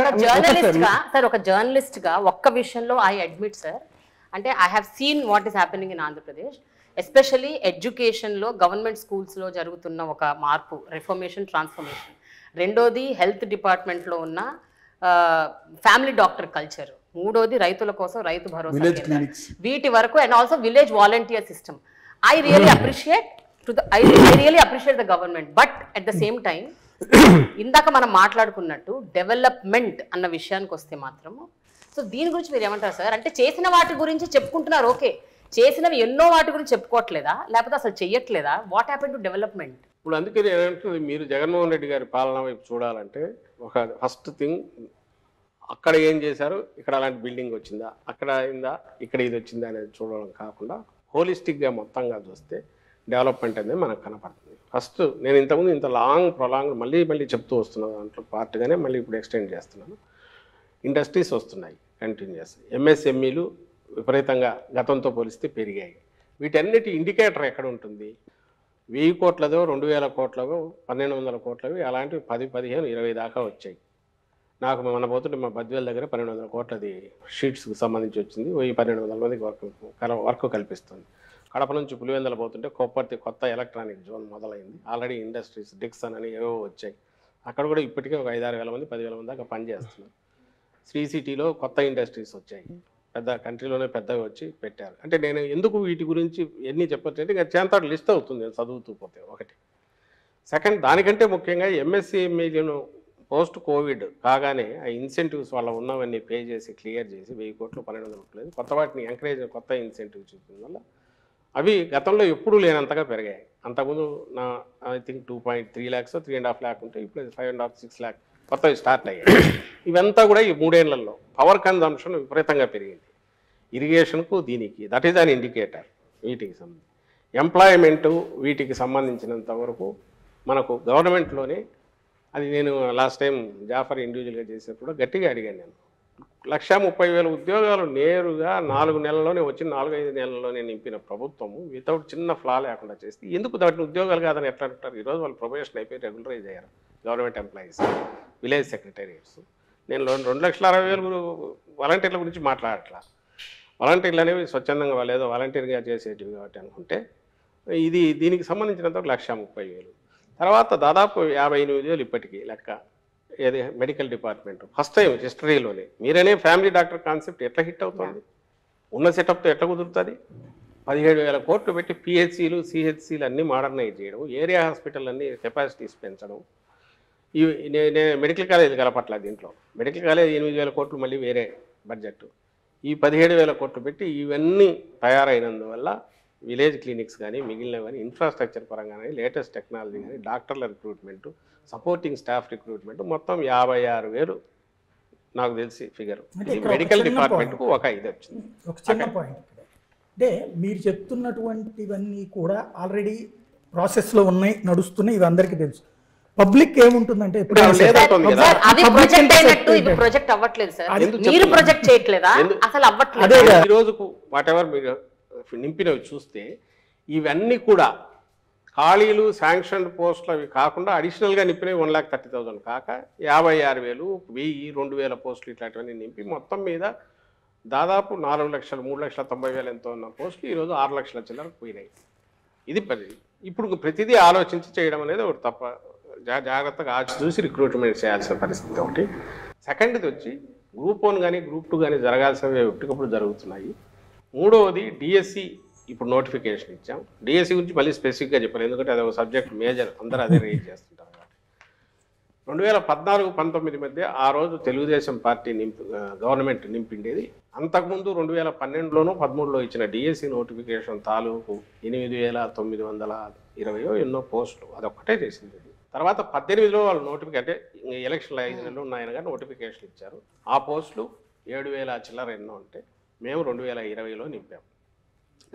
ఒక జర్నలిస్ట్ గా ఒక్క విషయంలో ఐ అడ్మిట్ సార్, అంటే I have seen what is happening in Andhra Pradesh, especially ఎడ్యుకేషన్లో, గవర్నమెంట్ స్కూల్స్లో జరుగుతున్న ఒక మార్పు, రిఫర్మేషన్, ట్రాన్స్ఫర్మేషన్. రెండోది హెల్త్ డిపార్ట్మెంట్లో ఉన్న ఫ్యామిలీ డాక్టర్ కల్చర్. మూడోది రైతుల కోసం రైతు భరోసా, వీటి వరకు, and also village volunteer system. I really appreciate the government, but at the same time ఇందాక మనం మాట్లాడుకున్నట్టు డెవలప్మెంట్ అన్న విషయానికి వస్తే మాత్రము, సో దీని గురించి మీరు ఏమంటారు సార్? అంటే చేసిన వాటి గురించి చెప్పుకుంటున్నారు, ఓకే, చేసినవి ఎన్నో వాటి గురించి చెప్పుకోవట్లేదా, లేకపోతే అసలు చెయ్యట్లేదా? What happen to development? ఇప్పుడు అందుకే నేనంటున్నది, మీరు జగన్మోహన్ రెడ్డి గారి పాలన వైపు చూడాలంటే ఒక ఫస్ట్ థింగ్, అక్కడ ఏం చేశారు, ఇక్కడ అలాంటి బిల్డింగ్ వచ్చిందా, అక్కడ అయిందా, ఇక్కడ ఇది వచ్చిందా అనేది చూడడం కాకుండా హోలిస్టిక్గా మొత్తంగా చూస్తే డెవలప్మెంట్ అనేది మనకు కనపడుతుంది. ఫస్ట్ నేను ఇంతకుముందు ఇంత ప్రొలాంగ్ మళ్ళీ చెప్తూ వస్తున్నాను, దాంట్లో పార్ట్గానే మళ్ళీ ఇప్పుడు ఎక్స్టెండ్ చేస్తున్నాను. ఇండస్ట్రీస్ వస్తున్నాయి కంటిన్యూస్, ఎంఎస్ఎంఈలు విపరీతంగా గతంతో పోలిస్తే పెరిగాయి. వీటన్నిటి ఇండికేటర్ ఎక్కడ ఉంటుంది? 1000 కోట్లదో, 2000 కోట్లదో, 1200 కోట్లవి, అలాంటివి 10, 15, 20 దాకా వచ్చాయి. నాకు మన పోతుంటే మా బద్వేల్ దగ్గర 1200 కోట్లది షీట్స్కి సంబంధించి వచ్చింది. 1200 మందికి వర్క్ కల్పిస్తుంది. కడప నుంచి పులివెందుల పోతుంటే కొత్త ఎలక్ట్రానిక్ జోన్ మొదలైంది. ఆల్రెడీ ఇండస్ట్రీస్, డిక్సన్ అని ఏవో వచ్చాయి. అక్కడ కూడా ఇప్పటికే ఒక 5-6 వేల మంది, 10,000 మంది దాకా పనిచేస్తున్నారు. శ్రీ సిటీలో కొత్త ఇండస్ట్రీస్ వచ్చాయి, పెద్ద కంట్రీలోనే పెద్దవి వచ్చి పెట్టారు. అంటే నేను ఎందుకు వీటి గురించి ఎన్ని చెప్పొచ్చంటే ఇంకా చేంతాడు లిస్ట్ అవుతుంది నేను చదువుతూ పోతే. ఒకటి. సెకండ్, దానికంటే ముఖ్యంగా ఎంఎస్ఎంఈలను పోస్ట్ కోవిడ్ కాగానే ఆ ఇన్సెంటివ్స్ వాళ్ళ ఉన్నవన్నీ పే చేసి క్లియర్ చేసి 1000 కోట్లు, 1200 కోట్లు కొత్త వాటిని ఎంకరేజ్, కొత్త ఇన్సెంటివ్స్ ఇచ్చిన వల్ల అవి గతంలో ఎప్పుడూ లేనంతగా పెరిగాయి. అంతకుముందు ఐ థింక్ 2.3 lakhs, 3.5 lakh ఉంటే ఇప్పుడు 5.5, 6 lakh కొత్తవి స్టార్ట్ అయ్యాయి. ఇవంతా కూడా ఈ 3 ఏళ్లలో పవర్ కన్జంప్షన్ విపరీతంగా పెరిగింది. ఇరిగేషన్కు దీనికి దట్ ఈజ్ అన్ ఇండికేటర్. వీటికి సంబంధించి ఎంప్లాయ్మెంటు వీటికి సంబంధించినంత వరకు మనకు గవర్నమెంట్లోనే అది నేను లాస్ట్ టైం జాఫర్ ఇండివిజువల్గా చేసినప్పుడు గట్టిగా అడిగాను. నేను 1,30,000 ఉద్యోగాలు నేరుగా 4 నెలల్లోనే వచ్చి 4-5 నెలల్లోనే నింపిన ప్రభుత్వము వితౌట్ చిన్న ఫ్లా లేకుండా చేస్తే ఎందుకు దాటిని ఉద్యోగాలు కాదని ఎట్లా అంటారు? ఈరోజు వాళ్ళు ప్రొబేషన్ అయిపోయి రెగ్యులరైజ్ అయ్యారు గవర్నమెంట్ ఎంప్లాయీస్, విలేజ్ సెక్రటేరియట్స్. నేను 2,60,000 వాలంటీర్ల గురించి మాట్లాడట్లా. వాలంటీర్లు అనేవి స్వచ్ఛందంగా వాళ్ళు ఏదో వాలంటీర్గా చేసేటివి కాబట్టి అనుకుంటే ఇది దీనికి సంబంధించినంత 1,30,000. తర్వాత దాదాపు 58,000 ఇప్పటికీ లెక్క. ఏది మెడికల్ డిపార్ట్మెంట్ ఫస్ట్ టైం హిస్టరీలోనే మీరనే ఫ్యామిలీ డాక్టర్ కాన్సెప్ట్ ఎట్లా హిట్ అవుతుంది? ఉన్న సెటప్తో ఎట్లా కుదురుతుంది? 17,000 కోట్లు పెట్టి పిహెచ్సిలు సిహెచ్సిలు అన్నీ మోడర్నైజ్ చేయడం, ఏరియా హాస్పిటల్ అన్నీ కెపాసిటీస్ పెంచడం. ఇవి నేను మెడికల్ కాలేజ్ కలపట్ల దీంట్లో. మెడికల్ కాలేజ్ 8,000 కోట్లు మళ్ళీ వేరే బడ్జెట్. ఈ 17,000 కోట్లు పెట్టి ఇవన్నీ తయారైనందువల్ల విలేజ్ క్లినిక్స్ కానీ మిగిలినవి కానీ ఇన్ఫ్రాస్ట్రక్చర్ పరంగా కానీ లేటెస్ట్ టెక్నాలజీ కానీ డాక్టర్ల రిక్రూట్మెంట్, సపోర్టింగ్ స్టాఫ్ రిక్రూట్మెంట్ మొత్తం 56,000 నాకు తెలిసి ఫిగర్. మెడికల్ డిపార్ట్మెంట్కు ఒక ఇది వచ్చింది. ఒక చిన్న పాయింట్ ఇక్కడ అంటే మీరు చెప్తున్నటువంటివన్నీ కూడా ఆల్రెడీ ప్రాసెస్లో ఉన్నాయి, నడుస్తున్నాయి, ఇవి అందరికీ తెలుసు. పబ్లిక్ ఏముంటుందంటే సార్ అది ప్రొజెక్ట్ అయినట్టు ఇది ప్రొజెక్ట్ అవ్వట్లేదు సార్. మీరు ప్రొజెక్ట్ చేయట్లేదా? అసలు అవ్వట్లేదు. ఈ రోజుకు వాట్ ఎవర్ మీరు నింపినవి చూస్తే ఇవన్నీ కూడా ఖాళీలు శాంక్షన్ పోస్టులు అవి కాకుండా అడిషనల్గా నింపినవి 1,30,000 కాక 56,000, 1,000, 2,000 పోస్టులు ఇట్లాంటివన్నీ నింపి మొత్తం మీద దాదాపు 4 లక్షలు 3,90,000 ఎంతో ఉన్న పోస్టులు ఈరోజు 6 లక్షల చిల్లరకు పోయినాయి. ఇది ఇప్పుడు ప్రతిదీ ఆలోచించి చేయడం అనేది ఒకటి తప్ప జాగ్రత్తగా చూసి రిక్రూట్మెంట్ చేయాల్సిన పరిస్థితి ఒకటి. సెకండ్ది వచ్చి గ్రూప్ 1 కానీ గ్రూప్ 2 కానీ జరగాల్సినవి ఎప్పటికప్పుడు జరుగుతున్నాయి. మూడవది డిఎస్సి ఇప్పుడు నోటిఫికేషన్ ఇచ్చాం. డిఎస్సి గురించి మళ్ళీ స్పెసిఫిక్గా చెప్పాలి, ఎందుకంటే అది ఒక సబ్జెక్ట్ మేజర్, అందరూ అదే రేజ్ చేస్తుంటారు కాబట్టి. 2014-19 మధ్య ఆ రోజు తెలుగుదేశం పార్టీ గవర్నమెంట్ నింపిండేది. అంతకుముందు 2012లోనూ 13లో ఇచ్చిన డిఎస్సి నోటిఫికేషన్ తాలూకు 8,920 ఎన్నో పోస్టులు అదొక్కటే చేసింది. తర్వాత 18లో వాళ్ళు నోటిఫికేషన్ అంటే ఎలక్షన్లు 5 నెలలు ఉన్నాయని కానీ నోటిఫికేషన్ ఇచ్చారు. ఆ పోస్టులు 7,000 చిల్లర ఎన్నో ఉంటే మేము 2020లో నింపాము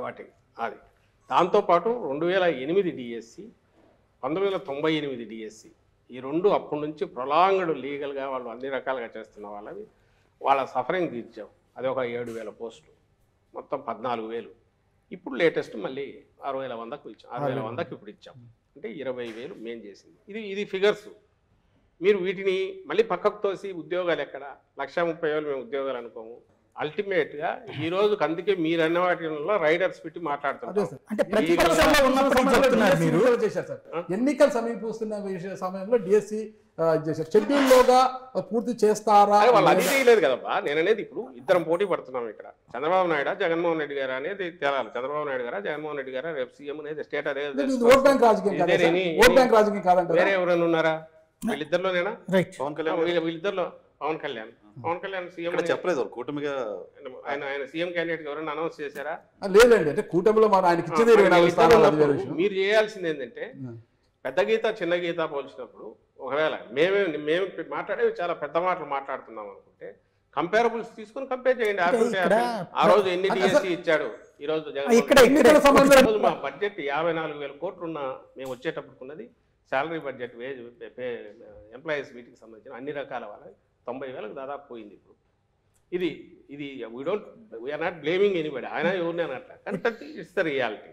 వాటికి. అది దాంతోపాటు 2008 డిఎస్సి, 1998 డిఎస్సి, ఈ రెండు అప్పటి నుంచి ప్రొలాంగ్డ్ లీగల్గా వాళ్ళు అన్ని రకాలుగా చేస్తున్న వాళ్ళ సఫరింగ్ తీర్చాం. అది ఒక 7,000 పోస్టులు, మొత్తం 14,000. ఇప్పుడు లేటెస్ట్ మళ్ళీ 6,100కు ఇచ్చాం. 6,100కి ఇప్పుడు ఇచ్చాం. అంటే 20,000 మేము చేసింది. ఇది ఫిగర్స్. మీరు వీటిని మళ్ళీ పక్కకు తోసి ఉద్యోగాలు ఎక్కడ 1,30,000 మేము ఉద్యోగాలు అనుకోము. అల్టిమేట్గా ఈ రోజు అందుకే మీరు అన్న వాటిలో రైడర్స్ పెట్టి మాట్లాడుతున్నారు. ఎన్నికలు సమీపిస్తున్న సమయంలో డిఎస్సి షెడ్యూల్లోగా పూర్తి చేస్తారా? వాళ్ళు అది చేయలేదు కదబ్బా. నేను అనేది ఇప్పుడు ఇద్దరం పోటీ పడుతున్నాం ఇక్కడ. చంద్రబాబు నాయుడు జగన్మోహన్ రెడ్డి గారు అనేది తేలాలి. చంద్రబాబు నాయుడు గారా జగన్మోహన్ రెడ్డి గారా రేపు సీఎం అనేది స్టేట్ అదే. ఓట్ బ్యాంక్ రాజకీయం కాదంటే వేరే ఎవరైనా ఉన్నారా? వీళ్ళిద్దరిలోనేనా? పవన్ కళ్యాణ్ వీళ్ళిద్దరిలో పవన్ కళ్యాణ్ సీఎం చెప్పలేదు కూటమిగా. ఆయన సీఎం క్యాండిడేట్ ఎవరైనా అనౌన్స్ చేశారా? లేదండి. అంటే కూటమిలో ఆయనకి ఇచ్చేది 24 స్థానాలు. మీరు చేయాల్సింది ఏంటంటే పెద్ద గీత చిన్న గీత పోల్చినప్పుడు ఒకవేళ మేము మాట్లాడేవి చాలా పెద్ద మాటలు మాట్లాడుతున్నాం అనుకుంటే కంపేరబుల్స్ తీసుకుని కంపేర్ చేయండి. ఆ రోజు ఎన్ని డిఎస్సి ఇచ్చాడు, ఈ రోజు మా బడ్జెట్ 54,000 కోట్లు ఉన్న మేము వచ్చేటప్పుడున్నది శాలరీ బడ్జెట్, వేజ్, ఎంప్లాయీస్ వీటికి సంబంధించిన అన్ని రకాల వాళ్ళ 90,000కు దాదాపు పోయింది. ఇప్పుడు వీఆర్ నాట్ బ్లేమింగ్ ఎనీబడి. ఆయన ఎవరిని అనట్లా, కానీ ఇట్స్ ద రియాలిటీ.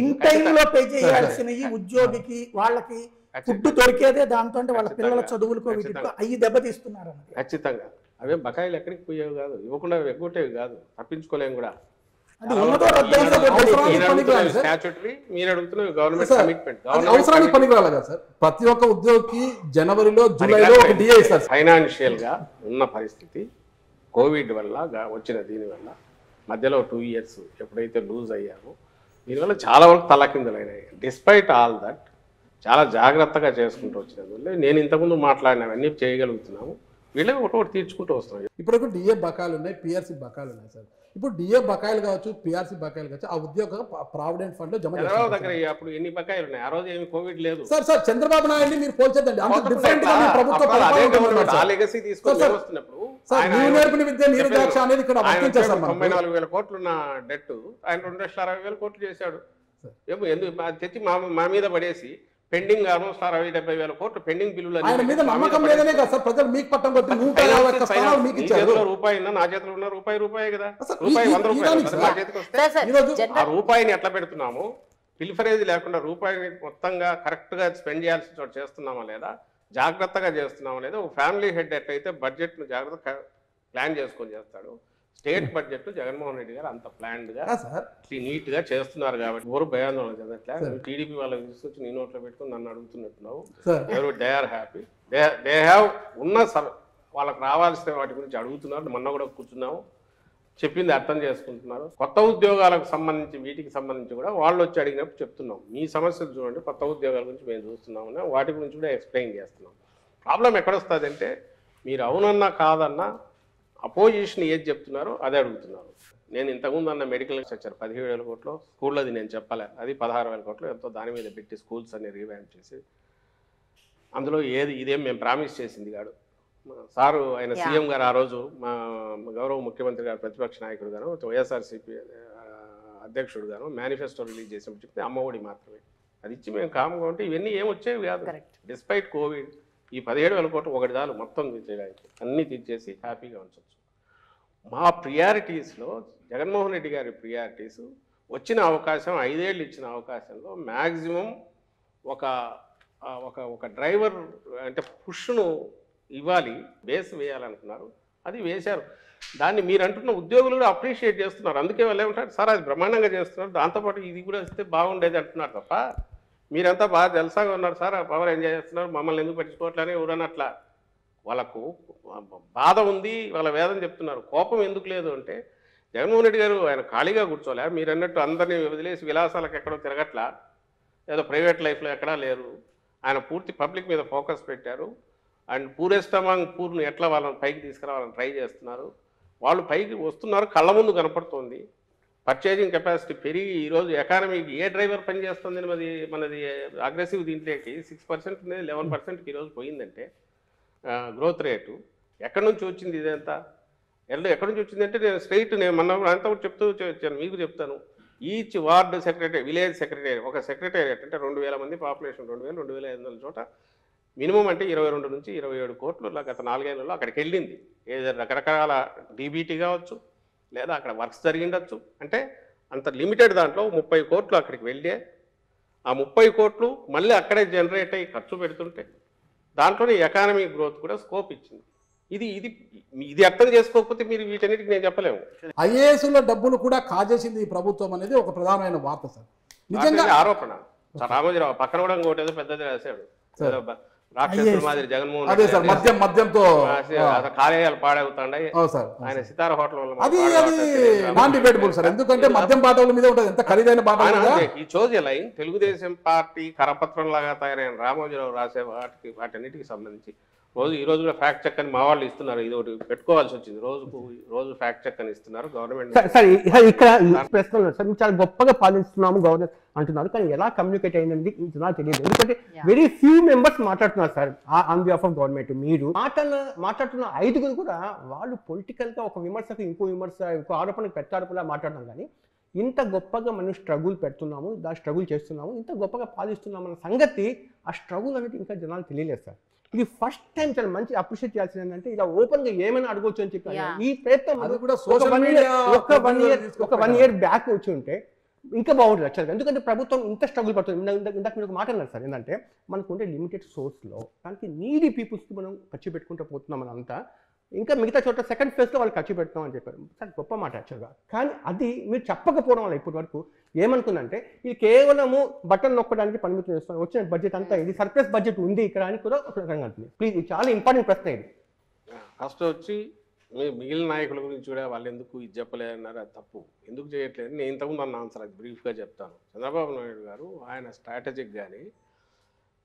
ఇన్ టైంలో పే చేయాల్సిన ఈ ఉద్యోగికి వాళ్ళకి ఫుడ్ దొరికేదే దాంతో వాళ్ళ పిల్లల చదువులకు అయ్యి దెబ్బతీస్తున్నారు. ఖచ్చితంగా అవే బకాయిలు ఎక్కడికి పోయేవి కాదు, ఇవ్వకుండా ఎగ్గొట్టేవి కాదు, తప్పించుకోలేము కూడా. అవసరానికి పనికిరాలి కదా సార్. ప్రతి ఒక్క ఉద్యోగికి జనవరిలో జూలైలో ఫైనాన్షియల్ గా ఉన్న పరిస్థితి కోవిడ్ వల్ల వచ్చిన దీనివల్ల మధ్యలో 2 years ఎప్పుడైతే లూజ్ అయ్యామో దీనివల్ల చాలా వరకు తలకిందులైనాయి. డిస్పైట్ ఆల్ దట్ చాలా జాగ్రత్తగా చేసుకుంటూ వచ్చినందువల్ల నేను ఇంతకుముందు మాట్లాడినవన్నీ చేయగలుగుతున్నాము. వీళ్ళే ఒకటి తీర్చుకుంటూ వస్తాం. ఇప్పుడు డిఏ బకాయిలు ఉన్నాయి, పిఆర్సీ బకాయిలు ఉన్నాయి సార్. ఇప్పుడు డిఏ బకాయిలు కావచ్చు, పిఆర్సీ బకాయిలు కావచ్చు, ఆ ఉద్యోగ ప్రావిడెంట్ ఫండ్ లో జమ చంద్రబాబు దగ్గర అప్పుడు ఎన్ని బకాయిలు ఉన్నాయి? ఆ రోజు ఏమి కోవిడ్ లేదు సార్. చంద్రబాబు నాయుడు మీరు పోల్చొద్దండి, అంత డిఫరెంట్ గా మీ ప్రభుత్వం ఆ లెగసీ తీసుకొని వస్తున్నప్పుడు మీరు నేర్పిన విద్య నీరజాక్ష అనేది ఇక్కడ వర్తించారు సార్. 94,000 కోట్లున్న డెట్ ఆయన 2,60,000 కోట్లు చేశాడు. ఎందుకు తెచ్చి మా మీద పడేసి పెండింగ్ ఆల్మోస్ట్ 60,000-70,000 కోట్లు పెండింగ్ బిల్లులు ఆయన మీద నమ్మకం లేదనే కదా సార్ ప్రజలు మీకు పట్టం కొట్టి 150 స్థానాలు మీకు ఇచ్చారు. రూపాయి నా చేతిలో ఉన్న రూపాయి కదా, రూపాయి 100 రూపాయలు నా చేతికి వస్తే ఆ రూపాయిని ఎట్లా పెడుతున్నాము, పిల్ఫరేజ్ లేకుండా రూపాయిని మొత్తంగా కరెక్ట్ గా స్పెండ్ చేయాల్సిన చోట చేస్తున్నామా లేదా, జాగ్రత్తగా చేస్తున్నామా లేదా. ఒక ఫ్యామిలీ హెడ్ ఎట్లయితే బడ్జెట్ ను జాగ్రత్తగా ప్లాన్ చేసుకొని చేస్తాడు, స్టేట్ బడ్జెట్ జగన్మోహన్ రెడ్డి గారు అంత ప్లాన్డ్ గా నీట్ గా చేస్తున్నారు కాబట్టి ఎవరు భయాందోళన చెందట్లే. టీడీపీ వాళ్ళకి తీసుకొచ్చి నీ నోట్లో పెట్టుకుని నన్ను అడుగుతున్నట్టున్నావు. ఎవరు they are happy, they have ఉన్న వాళ్ళకి రావాల్సిన వాటి గురించి అడుగుతున్నారు. మొన్న కూడా కూర్చున్నాము, చెప్పింది అర్థం చేసుకుంటున్నారు. కొత్త ఉద్యోగాలకు సంబంధించి వీటికి సంబంధించి కూడా వాళ్ళు వచ్చి అడిగినప్పుడు చెప్తున్నాం, మీ సమస్యలు చూడండి, కొత్త ఉద్యోగాల గురించి మేము చూస్తున్నామని వాటి గురించి కూడా ఎక్స్ప్లెయిన్ చేస్తున్నాం. ప్రాబ్లం ఎక్కడొస్తుంది అంటే మీరు అవునన్నా కాదన్నా అపోజిషన్ ఏది చెప్తున్నారో అదే అడుగుతున్నారు. నేను ఇంతకుముందు అన్న మెడికల్ స్ట్రక్చర్ 17,000 కోట్లు స్కూల్లో అది నేను చెప్పలే, అది 16,000 కోట్లు ఎంతో దాని మీద పెట్టి స్కూల్స్ అన్ని రీవ్యాంప్ చేసి అందులో ఇదేం మేము ప్రామిస్ చేసింది కాదు సారు. ఆయన సీఎం గారు ఆ రోజు మా గౌరవ ముఖ్యమంత్రి గారు ప్రతిపక్ష నాయకుడు గాను వైఎస్ఆర్సీపీ అధ్యక్షుడు గాను మేనిఫెస్టో రిలీజ్ చేసినప్పుడు చెప్తే అమ్మఒడి మాత్రమే అది ఇచ్చి మేము కామ్గా ఉంటే ఇవన్నీ ఏం వచ్చేవి కాదు. డిస్పైట్ కోవిడ్ ఈ 17,000 కోట్లు ఒకటి చాలు మొత్తం తీసేయడానికి, అన్నీ తీసేసి హ్యాపీగా ఉంచవచ్చు. మా ప్రియారిటీస్లో జగన్మోహన్ రెడ్డి గారి ప్రియారిటీస్ వచ్చిన అవకాశం 5 ఏళ్ళు ఇచ్చిన అవకాశంలో మ్యాక్సిమం ఒక డ్రైవర్ అంటే పుష్ను ఇవ్వాలి, బేస్ వేయాలనుకున్నారు, అది వేశారు. దాన్ని మీరు అంటున్న ఉద్యోగులు కూడా అప్రిషియేట్ చేస్తున్నారు. అందుకే వాళ్ళు ఏమంటారు సార్ అది బ్రహ్మాండంగా చేస్తున్నారు, దాంతోపాటు ఇది కూడా ఇస్తే బాగుండేది అంటున్నారు తప్ప మీరంతా బాగా జల్సాగా ఉన్నారు సార్, పవర్ ఎంజాయ్ చేస్తున్నారు, మమ్మల్ని ఎందుకు పట్టించుకోవట్లనే ఎవరన్నట్లా. వాళ్ళకు బాధ ఉంది, వాళ్ళ వేదన చెప్తున్నారు. కోపం ఎందుకు లేదు అంటే జగన్మోహన్ రెడ్డి గారు ఆయన ఖాళీగా కూర్చోలే, మీరు అన్నట్టు అందరినీ వదిలేసి విలాసాలకు ఎక్కడో తిరగట్లా, ఏదో ప్రైవేట్ లైఫ్లో ఎక్కడా లేరు. ఆయన పూర్తి పబ్లిక్ మీద ఫోకస్ పెట్టారు. అండ్ పూరెస్ట్ అమాంగ్ పూర్ను ఎట్లా వాళ్ళని పైకి తీసుకురావాలని ట్రై చేస్తున్నారు. వాళ్ళు పైకి వస్తున్నారు, కళ్ళ ముందు కనపడుతుంది. పర్చేజింగ్ కెపాసిటీ పెరిగి ఈరోజు ఎకానమీకి ఏ డ్రైవర్ పనిచేస్తుంది మనది అగ్రెసివ్ దీంట్లోకి 6% ఉండేది 11%కి ఈరోజు పోయిందంటే గ్రోత్ రేటు ఎక్కడి నుంచి వచ్చింది ఇదంతా? ఎక్కడి నుంచి వచ్చిందంటే నేను మొన్న అంతా చెప్తూ వచ్చాను, మీకు చెప్తాను. Each ward secretary, village secretary, ఒక సెక్రటేరియట్ అంటే 2,000 మంది పాపులేషన్, 2,000-2,500 చోట మినిమం అంటే 22 నుంచి 27 కోట్లు గత 4 ఏళ్లలో అక్కడికి వెళ్ళింది. ఏదో రకరకాల డీబీటీ కావచ్చు, లేదా అక్కడ వర్క్స్ జరిగిండొచ్చు. అంటే అంత లిమిటెడ్ దాంట్లో 30 కోట్లు అక్కడికి వెళ్ళే, ఆ 30 కోట్లు మళ్ళీ అక్కడే జనరేట్ అయ్యి ఖర్చు పెడుతుంటే దాంట్లోనే ఎకానమీ గ్రోత్ కూడా స్కోప్ ఇచ్చింది. ఇది అర్థం చేసుకోకపోతే మీరు వీటన్నిటికి నేను చెప్పలేము. ఐఏఎస్ల డబ్బులు కూడా కాజేసింది ఈ ప్రభుత్వం అనేది ఒక ప్రధానమైన వార్త సార్. నిజంగా ఆరోపణ. రామోజీరావు పక్కన కూడా ఇంకోటి ఏదో పెద్దది రాశాడు, రాక్షసుల మాదిరి జగన్మోహన్ అదే సార్ మద్యంతో కార్యాలయాలు పాడవుతాయి. ఆయన సితార హోటల్ వల్ల అది నాన్ డిబేటబుల్ సార్, ఎందుకంటే మద్యం బాటల మీద ఉంటుంది, ఎంత ఖరీదైన బాటలు. ఈ చోజ్ లైన్ తెలుగుదేశం పార్టీ కరపత్రం లాగా తయారైన రామోజీరావు రాసే వాటన్నిటికి సంబంధించి ఈ రోజు కూడా ఫ్యాక్ట్ చెక్ అని మా వాళ్ళు ఇస్తున్నారు. ఇది ఒకటి పెట్టుకోవాల్సి వచ్చింది, రోజు ఫ్యాక్ట్ చెక్ అని ఇస్తున్నారు గవర్నమెంట్. ఇక్కడ ప్రశ్న సార్, చాలా గొప్పగా పాలిస్తున్నాము గవర్నమెంట్ అంటున్నారు, కానీ ఎలా కమ్యూనికేట్ అయిందండి నాకు తెలియదు. ఎందుకంటే వెరీ ఫ్యూ మెంబర్స్ మాట్లాడుతున్నారు sir on behalf of government. మీరు మాట్లాడుతున్న 5గురు కూడా వాళ్ళు పొలిటికల్ గా ఒక విమర్శకు ఇంకో ఆరోపణకు ప్రత్యారోపణలా మాట్లాడుతున్నాం. కానీ ఇంత గొప్పగా మనం స్ట్రగుల్ పెడుతున్నాము, స్ట్రగుల్ చేస్తున్నాము, ఇంత గొప్పగా పాలిస్తున్నాము అన్న సంగతి, ఆ స్ట్రగుల్ అనేది ఇంకా జనాలు తెలియలేదు సార్. ఇది ఫస్ట్ టైం చాలా మంచి అప్రిషియేట్ చేయాల్సింది ఏంటంటే ఇలా ఓపెన్ గా ఏమైనా అడగవచ్చు అని చెప్పి ఈ ప్రయత్నం ఒక 1 year బ్యాక్ వచ్చి ఉంటే ఇంకా బాగుంటుంది యాక్చువల్గా. ఎందుకంటే ప్రభుత్వం ఇంత స్ట్రగుల్ పడుతుంది. ఇందాక మీరు మాట అన్నారు సార్, ఏంటంటే మనకు ఉండే లిమిటెడ్ సోర్స్లో దానికి నీడీ పీపుల్స్కి మనం ఖర్చు పెట్టుకుంటూ పోతున్నాం మనం అంతా, ఇంకా మిగతా చోట సెకండ్ ఫేజ్లో వాళ్ళు ఖర్చు పెడతాం అని చెప్పారు. చాలా గొప్ప మాట యాక్చువల్గా. కానీ అది మీరు చెప్పకపోవడం వల్ల ఇప్పటి వరకు ఏమనుకుందంటే ఇది కేవలము బటన్ నొక్కడానికి పరిమితం చేస్తాం, వచ్చిన బడ్జెట్ అంతా ఇది సర్ప్లస్ బడ్జెట్ ఉంది ఇక్కడ అని కూడా ఒక రకంగా అంటుంది. ప్లీజ్, ఇది చాలా ఇంపార్టెంట్ ప్రశ్న. ఇది ఫస్ట్ వచ్చి మిగిలిన నాయకుల గురించి కూడా వాళ్ళు ఎందుకు ఇది చెప్పలేదన్నారు, అది తప్పు. ఎందుకు చేయట్లేదు నేను ఇంతకుముందు అన్న ఆన్సర్ అది బ్రీఫ్గా చెప్తాను. చంద్రబాబు నాయుడు గారు ఆయన స్ట్రాటజిక్ కానీ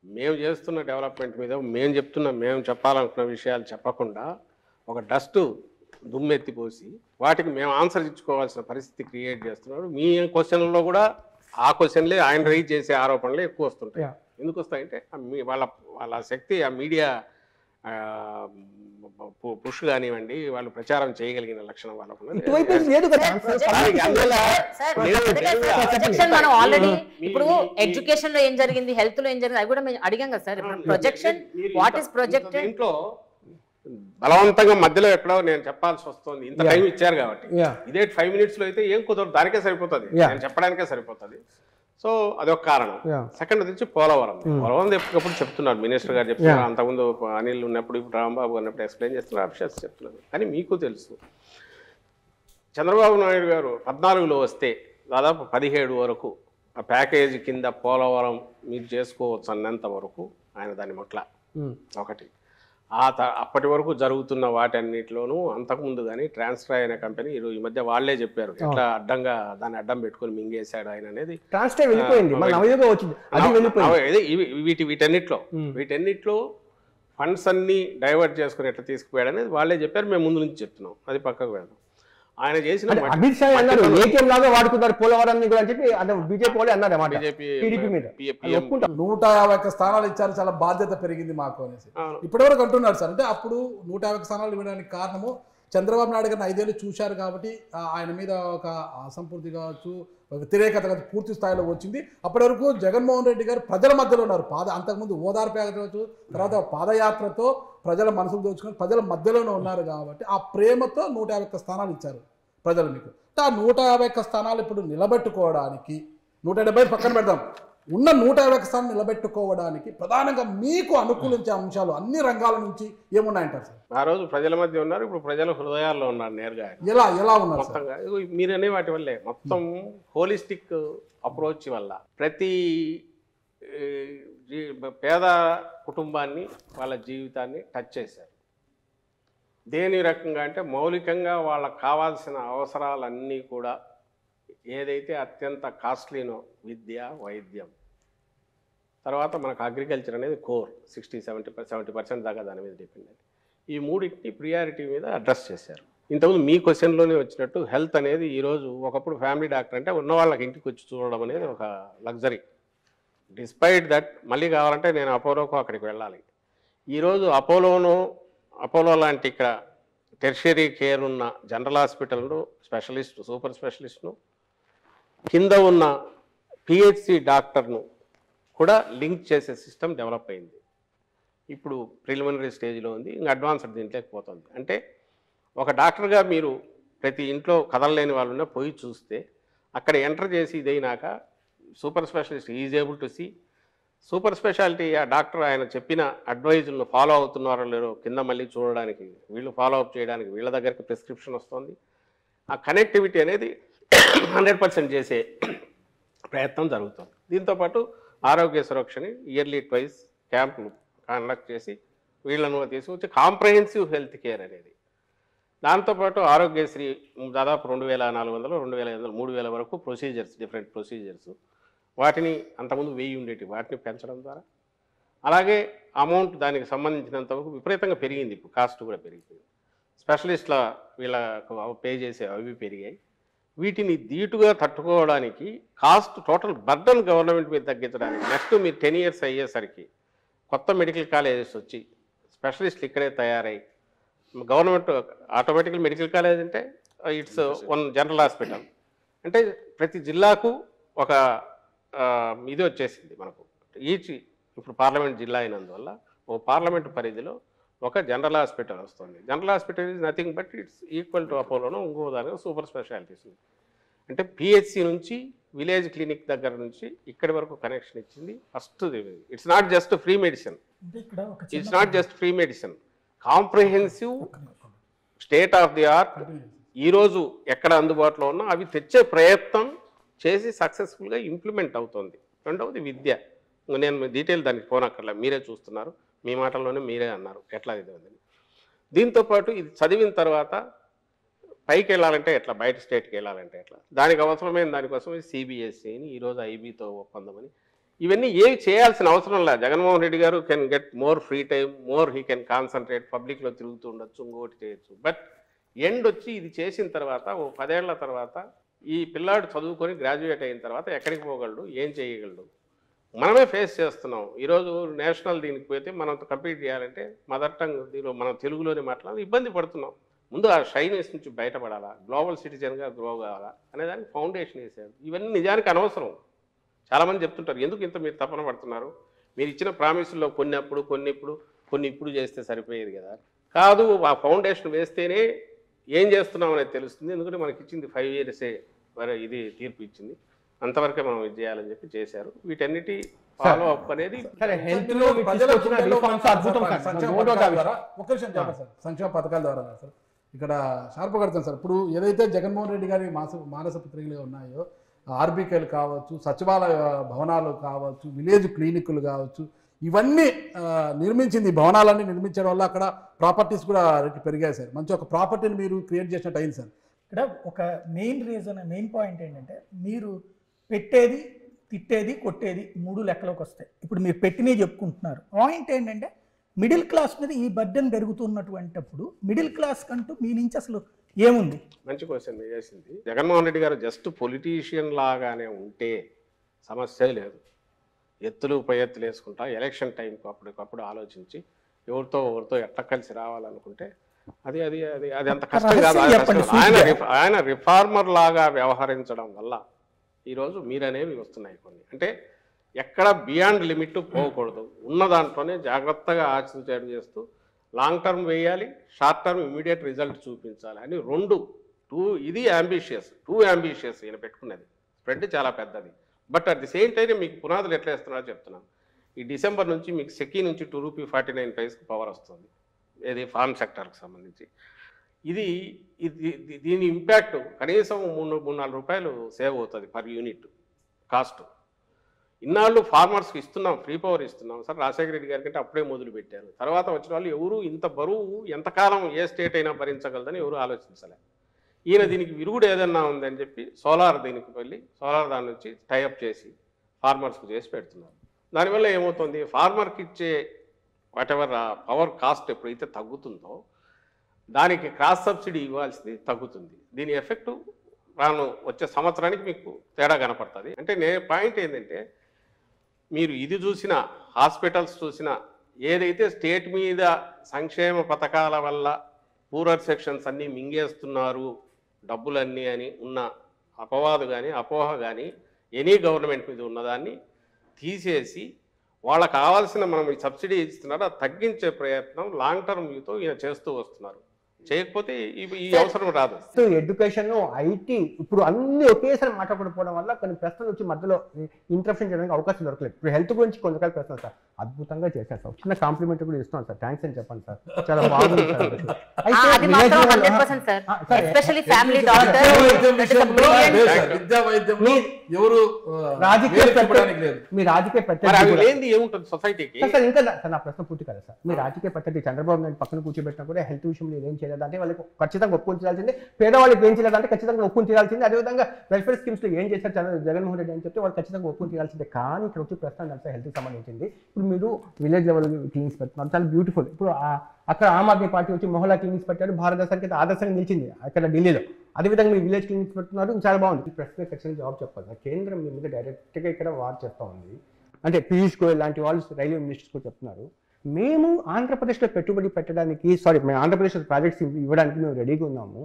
మేము చేస్తున్న డెవలప్మెంట్ మీద మేము చెప్పాలనుకున్న విషయాలు చెప్పకుండా ఒక డస్ట్ దుమ్మెత్తిపోసి వాటికి మేము ఆన్సర్ ఇచ్చుకోవాల్సిన పరిస్థితి క్రియేట్ చేస్తున్నాడు. మీ క్వశ్చన్లో కూడా ఆ క్వశ్చన్లే ఆయన రైజ్ చేసే ఆరోపణలే ఎక్కువ వస్తుంటాయి. ఎందుకు వస్తాయంటే వాళ్ళ శక్తి ఆ మీడియా పుష్ కానివ్వండి, వాళ్ళు ప్రచారం చేయగలిగిన లక్షణం వాళ్ళకు మనం ఆల్రెడీ ఇప్పుడు ఎడ్యుకేషన్ లో ఏం జరిగింది, హెల్త్ లో ఏం జరిగింది అవి కూడా మేము అడిగాం కదా sir. Projection what is projected ఇంట్లో బలవంతంగా మధ్యలో ఎక్కడో నేను చెప్పాల్సి వస్తుంది. ఇంత టైం ఇచ్చారు కాబట్టి ఇదే 5 minutes లో అయితే ఏం కుదరదు, దానికే సరిపోతుంది, నేను చెప్పడానికే సరిపోతుంది. సో అదొక కారణం. సెకండ్ వచ్చి పోలవరం ఎప్పటికప్పుడు చెప్తున్నారు, మినిస్టర్ గారు చెప్తున్నారు, అంతకుముందు అనిల్ ఉన్నప్పుడు, ఇప్పుడు రాంబాబు ఉన్నప్పుడు ఎక్స్ప్లెయిన్ చేస్తున్నారు, అఫిషియల్స్ చెప్తున్నారు. కానీ మీకు తెలుసు చంద్రబాబు నాయుడు గారు 14లో వస్తే దాదాపు 17 వరకు ఆ ప్యాకేజీ కింద పోలవరం మీరు చేసుకోవచ్చు అన్నంత వరకు ఆయన దాన్ని మొట్ల ఒకటి. అప్పటి వరకు జరుగుతున్న వాటన్నిటిలోనూ అంతకుముందు కానీ ట్రాన్స్ఫర్ అయిన కంపెనీ ఈ మధ్య వాళ్లే చెప్పారు ఎట్లా అడ్డంగా దాన్ని అడ్డం పెట్టుకుని మింగేశాడు ఆయన అనేది. వీటన్నిటిలో ఫండ్స్ అన్ని డైవర్ట్ చేసుకుని ఎట్లా తీసుకుపోయాడు అనేది వాళ్ళే చెప్పారు. మేము ముందు నుంచి చెప్తున్నాం, అది పక్కకు వెళ్దాం. ఆయన చేసిన అమిత్ షా అన్నారు ఏటీఎం లాగా వాడుకున్నారు పోలవరాన్ని కూడా అని చెప్పి బీజేపీ వాళ్ళే అన్నారు అన్నమాట. టీడీపీ మీద 151 స్థానాలు ఇచ్చారు, చాలా బాధ్యత పెరిగింది మాకు అనేసి ఇప్పటివరకు అంటున్నారు సార్. అంటే అప్పుడు 150 స్థానాలు ఇవ్వడానికి కారణము చంద్రబాబు నాయుడు గారిని 5 ఏళ్ళు చూశారు కాబట్టి ఆయన మీద ఒక అసంపూర్తి కావచ్చు, వ్యతిరేకత కావచ్చు పూర్తి స్థాయిలో వచ్చింది. అప్పటి వరకు జగన్మోహన్ రెడ్డి గారు ప్రజల మధ్యలో ఉన్నారు. అంతకుముందు ఓదార్పు కావచ్చు, తర్వాత పాదయాత్రతో ప్రజల మనసులు దోచుకొని ప్రజల మధ్యలోనే ఉన్నారు కాబట్టి ఆ ప్రేమతో 151 స్థానాలు ఇచ్చారు ప్రజలు మీకు. ఆ 151 స్థానాలు ఇప్పుడు నిలబెట్టుకోవడానికి 170 పక్కన పెడదాం, ఉన్న 151 స్థానం నిలబెట్టుకోవడానికి ప్రధానంగా మీకు అనుకూలించే అంశాలు అన్ని రంగాల నుంచి ఏమున్నాయంటారు సార్? ఆ రోజు ప్రజల మధ్య ఉన్నారు, ఇప్పుడు ప్రజల హృదయాల్లో ఉన్నారు నేరుగా. ఎలా ఉన్నారు మొత్తంగా మీరనే వాటి వల్లే మొత్తం హోలిస్టిక్ అప్రోచ్ వల్ల ప్రతి పేద కుటుంబాన్ని వాళ్ళ జీవితాన్ని టచ్ చేశారు. దేని రకంగా అంటే మౌలికంగా వాళ్ళకు కావాల్సిన అవసరాలన్నీ కూడా ఏదైతే అత్యంత కాస్ట్లీనో విద్య, వైద్యం, తర్వాత మనకు అగ్రికల్చర్ అనేది కోర్ 60-70% దాకా దాని మీద డిపెండ్ అయ్యి ఈ మూడింటిని ప్రియారిటీ మీద అడ్రస్ చేశారు. ఇంతకుముందు మీ క్వశ్చన్లోనే వచ్చినట్టు హెల్త్ అనేది ఈరోజు ఒకప్పుడు ఫ్యామిలీ డాక్టర్ అంటే ఉన్న వాళ్ళకి ఇంటికి వచ్చి చూడడం అనేది ఒక లగ్జరీ. డిస్పైట్ దట్ మళ్ళీ కావాలంటే నేను అపోలోకు అక్కడికి వెళ్ళాలి. ఈరోజు అపోలో లాంటి ఇక్కడ టెర్షరీ కేర్ ఉన్న జనరల్ హాస్పిటల్ను స్పెషలిస్ట్, సూపర్ స్పెషలిస్ట్ను కింద ఉన్న పిహెచ్సి డాక్టర్ను కూడా లింక్ చేసే సిస్టమ్ డెవలప్ అయింది. ఇప్పుడు ప్రిలిమినరీ స్టేజ్లో ఉంది, ఇంకా అడ్వాన్స్డ్ దీంట్లోకి పోతుంది. అంటే ఒక డాక్టర్గా మీరు ప్రతి ఇంట్లో కదలలేని వాళ్ళు ఉన్న పోయి చూస్తే అక్కడ ఎంటర్ చేసి ఇదైనాక super specialist is able to see super speciality. ఆ డాక్టర్ ఆయన చెప్పిన అడ్వైజులను ఫాలో అవుతున్నారో లేదో కింద మళ్ళీ చూడడానికి, వీళ్ళు ఫాలో అప్ చేయడానికి వీళ్ళ దగ్గరికి ప్రిస్క్రిప్షన్ వస్తుంది. ఆ కనెక్టివిటీ అనేది 100% చేసే ప్రయత్నం జరుగుతుంది. దీంతోపాటు ఆరోగ్య సురక్షని ఇయర్లీ ట్వైస్ క్యాంపులు కండక్ట్ చేసి వీళ్ళను తీసుకొచ్చి కాంప్రహెన్సివ్ హెల్త్ కేర్ అనేది. దాంతోపాటు ఆరోగ్యశ్రీ దాదాపు 2400, 2500, 3000 వరకు ప్రొసీజర్స్, డిఫరెంట్ ప్రొసీజర్స్, వాటిని అంతకుముందు 1000 ఉండేవి, వాటిని పెంచడం ద్వారా అలాగే అమౌంట్ దానికి సంబంధించినంత వరకు విపరీతంగా పెరిగింది. ఇప్పుడు కాస్ట్ కూడా పెరిగిపోయింది. స్పెషలిస్ట్ల వీళ్ళకు పే చేసే అవి పెరిగాయి. వీటిని ధీటుగా తట్టుకోవడానికి కాస్ట్ టోటల్ బర్డన్ గవర్నమెంట్ మీద తగ్గించడానికి నెక్స్ట్ మీరు 10 years అయ్యేసరికి కొత్త మెడికల్ కాలేజెస్ వచ్చి స్పెషలిస్టులు ఇక్కడే తయారై గవర్నమెంట్ ఆటోమేటికల్ మెడికల్ కాలేజ్ అంటే ఇట్స్ వన్ జనరల్ హాస్పిటల్ అంటే ప్రతి జిల్లాకు ఒక ఇది వచ్చేసింది మనకు. ఇప్పుడు పార్లమెంట్ జిల్లా అయినందువల్ల ఓ పార్లమెంట్ పరిధిలో ఒక జనరల్ హాస్పిటల్ వస్తుంది. General hospital is nothing but it's equal to అపోలోను ఇంకో దానికి సూపర్ స్పెషాలిటీస్ అంటే పిహెచ్సి నుంచి విలేజ్ క్లినిక్ దగ్గర నుంచి ఇక్కడి వరకు కనెక్షన్ ఇచ్చింది. First it's not just free medicine, it's not just free medicine, comprehensive state of the art ఈరోజు ఎక్కడ అందుబాటులో ఉన్నా అవి తెచ్చే ప్రయత్నం చేసి సక్సెస్ఫుల్గా ఇంప్లిమెంట్ అవుతుంది. రెండవది విద్య. నేను డీటెయిల్ దానికి పోనక్కర్లే, మీరే చూస్తున్నారు, మీ మాటల్లోనే మీరే అన్నారు ఎట్లా ఇది ఉంది. దీంతోపాటు ఇది చదివిన తర్వాత పైకి వెళ్ళాలంటే ఎట్లా, బయట స్టేట్కి వెళ్ళాలంటే ఎట్లా, దానికి అవసరమైన దానికోసం సిబిఎస్ఈని ఈరోజు ఐబీతో ఒప్పందమని ఇవన్నీ ఏవి చేయాల్సిన అవసరం లేదు. జగన్మోహన్ రెడ్డి గారు can get more free time, more he can concentrate, పబ్లిక్లో తిరుగుతూ ఉండొచ్చు, ఇంకోటి చేయొచ్చు. బట్ ఎండ్ వచ్చి ఇది చేసిన తర్వాత ఓ 10 ఏళ్ల తర్వాత ఈ పిల్లాడు చదువుకొని గ్రాడ్యుయేట్ అయిన తర్వాత ఎక్కడికి పోగలడు, ఏం చేయగలడు, మనమే ఫేస్ చేస్తున్నాం. ఈరోజు నేషనల్ దీనికి పోతే మనం కంప్లీట్ చేయాలంటే మదర్ టంగ్ దీనిలో మనం తెలుగులోనే మాట్లాడాలి, ఇబ్బంది పడుతున్నాం. ముందు ఆ షైనెస్ నుంచి బయటపడాలా, గ్లోబల్ సిటిజన్గా గ్రో కావాలా అనేదానికి ఫౌండేషన్ వేసారు. ఇవన్నీ నిజానికి అనవసరం. చాలామంది చెప్తుంటారు ఎందుకు ఇంత మీరు తపన పడుతున్నారు, మీరు ఇచ్చిన ప్రామిసుల్లో కొన్ని ఇప్పుడు చేస్తే సరిపోయేది కదా. కాదు, ఆ ఫౌండేషన్ వేస్తేనే ఏం చేస్తున్నాం అనేది తెలుస్తుంది. ఎందుకంటే మనకి ఇచ్చింది 5 years మరి ఇది తీర్పు ఇచ్చింది, అంతవరకే మనం ఇది చేయాలని చెప్పి చేశారు. వీటన్నిటి ఫాలో అప్ అనేది సంక్షేమ పథకాల ద్వారా సార్ ఇక్కడ షార్ప్ కడతాం సార్. ఇప్పుడు ఏదైతే జగన్మోహన్ రెడ్డి గారి మానస పత్రికలు ఉన్నాయో, ఆర్బీకేలు కావచ్చు, సచివాలయ భవనాలు కావచ్చు, విలేజ్ క్లినిక్లు కావచ్చు, ఇవన్నీ నిర్మించింది. భవనాలన్నీ నిర్మించడం వల్ల అక్కడ ప్రాపర్టీస్ కూడా పెరిగాయి సార్. మంచి ఒక ప్రాపర్టీని మీరు క్రియేట్ చేసినట్టు అయింది సార్. ఇక్కడ ఒక మెయిన్ పాయింట్ ఏంటంటే, మీరు పెట్టేది, తిట్టేది, కొట్టేది 3 లెక్కలోకి వస్తాయి. ఇప్పుడు మీరు పెట్టినవి చెప్పుకుంటున్నారు. పాయింట్ ఏంటంటే మిడిల్ క్లాస్ మీద ఈ బర్డెన్ పెరుగుతున్నటువంటిప్పుడు మిడిల్ క్లాస్ కంటూ మీ నుంచి అసలు ఏముంది? మంచి క్వశ్చన్ మీరు చేసింది. జగన్మోహన్ రెడ్డి గారు జస్ట్ పొలిటీషియన్ లాగానే ఉంటే సమస్య లేదు. ఎత్తులు పై ఎత్తులు వేసుకుంటా ఎలక్షన్ టైంకి అప్పటికప్పుడు ఆలోచించి ఎవరితో ఎట్లా కలిసి రావాలనుకుంటే అది అది అది అది అంత కష్టం కాదు. ఆయన రిఫార్మర్ లాగా వ్యవహరించడం వల్ల ఈరోజు మీరనేవి వస్తున్నాయి కొన్ని. అంటే ఎక్కడ బియాండ్ లిమిట్ పోకూడదు, ఉన్న దాంట్లోనే జాగ్రత్తగా ఆచితూచి చేస్తూ లాంగ్ టర్మ్ వేయాలి, షార్ట్ టర్మ్ ఇమీడియట్ రిజల్ట్ చూపించాలి అని ఇది టూ అంబిషియస్ ఈయన పెట్టుకున్నది. స్ప్రెడ్ చాలా పెద్దది. But at the same time మీకు పునాదులు ఎట్లా వేస్తున్నారో చెప్తున్నాను. ఈ డిసెంబర్ నుంచి మీకు సెకీ నుంచి ₹2.49 పవర్ వస్తుంది, ఏది ఫార్మ్ సెక్టర్కి సంబంధించి. దీని ఇంపాక్ట్ కనీసం ₹3-4 సేవ్ అవుతుంది పర్ యూనిట్ కాస్ట్. ఇన్నాళ్ళు ఫార్మర్స్కి ఇస్తున్నాం, ఫ్రీ పవర్ ఇస్తున్నాం సార్. రాజశేఖర రెడ్డి గారి కంటే అప్పుడే మొదలు పెట్టారు. తర్వాత వచ్చిన వాళ్ళు ఎవరు ఇంత బరువు ఎంతకాలం ఏ స్టేట్ అయినా భరించగలదని ఎవరు ఆలోచించలే. ఈయన దీనికి విరుగుడు ఏదన్నా ఉందని చెప్పి సోలార్ దీనికి వెళ్ళి సోలార్ దాని నుంచి టైఅప్ చేసి ఫార్మర్స్కి చేసి పెడుతున్నారు. దానివల్ల ఏమవుతుంది, ఫార్మర్కి ఇచ్చే వాటెవర్ పవర్ కాస్ట్ ఎప్పుడైతే తగ్గుతుందో దానికి క్రాస్ సబ్సిడీ ఇవ్వాల్సింది తగ్గుతుంది. దీని ఎఫెక్టు వచ్చే సంవత్సరానికి మీకు తేడా కనపడుతుంది. అంటే పాయింట్ ఏంటంటే, మీరు ఇది చూసిన హాస్పిటల్స్ చూసిన ఏదైతే స్టేట్ మీద సంక్షేమ పథకాల వల్ల పూరర్ సెక్షన్స్ అన్నీ మింగేస్తున్నారు డబ్బులన్నీ అని ఉన్న అపవాదు కానీ అపోహ కానీ ఎనీ గవర్నమెంట్ మీద ఉన్నదాన్ని తీసేసి వాళ్ళకు కావాల్సిన మనం ఈ సబ్సిడీ ఇస్తున్నారు అది తగ్గించే ప్రయత్నం లాంగ్ టర్మ్ వ్యూతో ఈయన చేస్తూ వస్తున్నారు. చేయకపోతే ఈ అవసరం రాదు. ఎడ్యుకేషన్, ఐటీ ఇప్పుడు అన్ని ఒకేసారి మాట్లాడుకోవడం వల్ల కొన్ని ప్రశ్నలు వచ్చి మధ్యలో ఇంటరప్షన్ చేయడానికి అవకాశం దొరకలేదు. ఇప్పుడు హెల్త్ గురించి కొన్ని రకాల ప్రశ్నలు సార్ అద్భుతంగా చేశారు సార్. చిన్న కాంప్లిమెంట్ కూడా ఇస్తున్నాను సార్, థ్యాంక్స్ అని చెప్పండి సార్, చాలా బాగుంది సార్. మీ రాజకీయ ప్రత్యర్థి ఇంకా నా ప్రశ్న పూర్తి కదా సార్. మీ రాజకీయ ప్రత్యర్థి చంద్రబాబు నాయుడు పక్కన కూర్చోబెట్టినా కూడా హెల్త్ విషయంలో ఏం చేయలేదంటే వాళ్ళకి ఖచ్చితంగా ఒప్పుకొని తీరాల్సిందే, పేదవాళ్ళకి ఏం చేయలేదంటే ఖచ్చితంగా ఒప్పుకొని తీరాల్సిందే. అదేవిధంగా వెల్ఫేర్ స్కీమ్స్ లో ఏం చేశారు జగన్మోహన్ రెడ్డి అని చెప్తే వాళ్ళు ఖచ్చితంగా ఒప్పుకొని తీరాల్సిందే. కానీ ఇక్కడ వచ్చి ప్రశ్న అంటే హెల్త్కి సంబంధించింది. ఇప్పుడు మీరు విలేజ్ లెవెల్ క్లినిక్స్ పెడుతున్నారు, చాలా బ్యూటిఫుల్. ఇప్పుడు అక్కడ ఆమ్ ఆద్మీ పార్టీ వచ్చి మొహల్లా క్లినిక్స్ పెట్టారు, భారతదేశానికి ఆదర్శంగా నిలిచింది అక్కడ ఢిల్లీలో. అదేవిధంగా మీరు విలేజ్ క్లినిక్స్ పెడుతున్నారు, చాలా బాగుంది. ఈ ప్రశ్న ఖచ్చితంగా జవాబు చెప్పాలి. కేంద్రం మీ మీద డైరెక్ట్గా ఇక్కడ వార్ చేస్తూ ఉంది. అంటే పీయూష్ గోయల్ లాంటి వాళ్ళు రైల్వే మినిస్టర్స్ కూడా చెప్తున్నారు, మేము ఆంధ్రప్రదేశ్లో పెట్టుబడి పెట్టడానికి మేము ఆంధ్రప్రదేశ్లో ప్రాజెక్ట్స్ ఇవ్వడానికి మేము రెడీగా ఉన్నాము.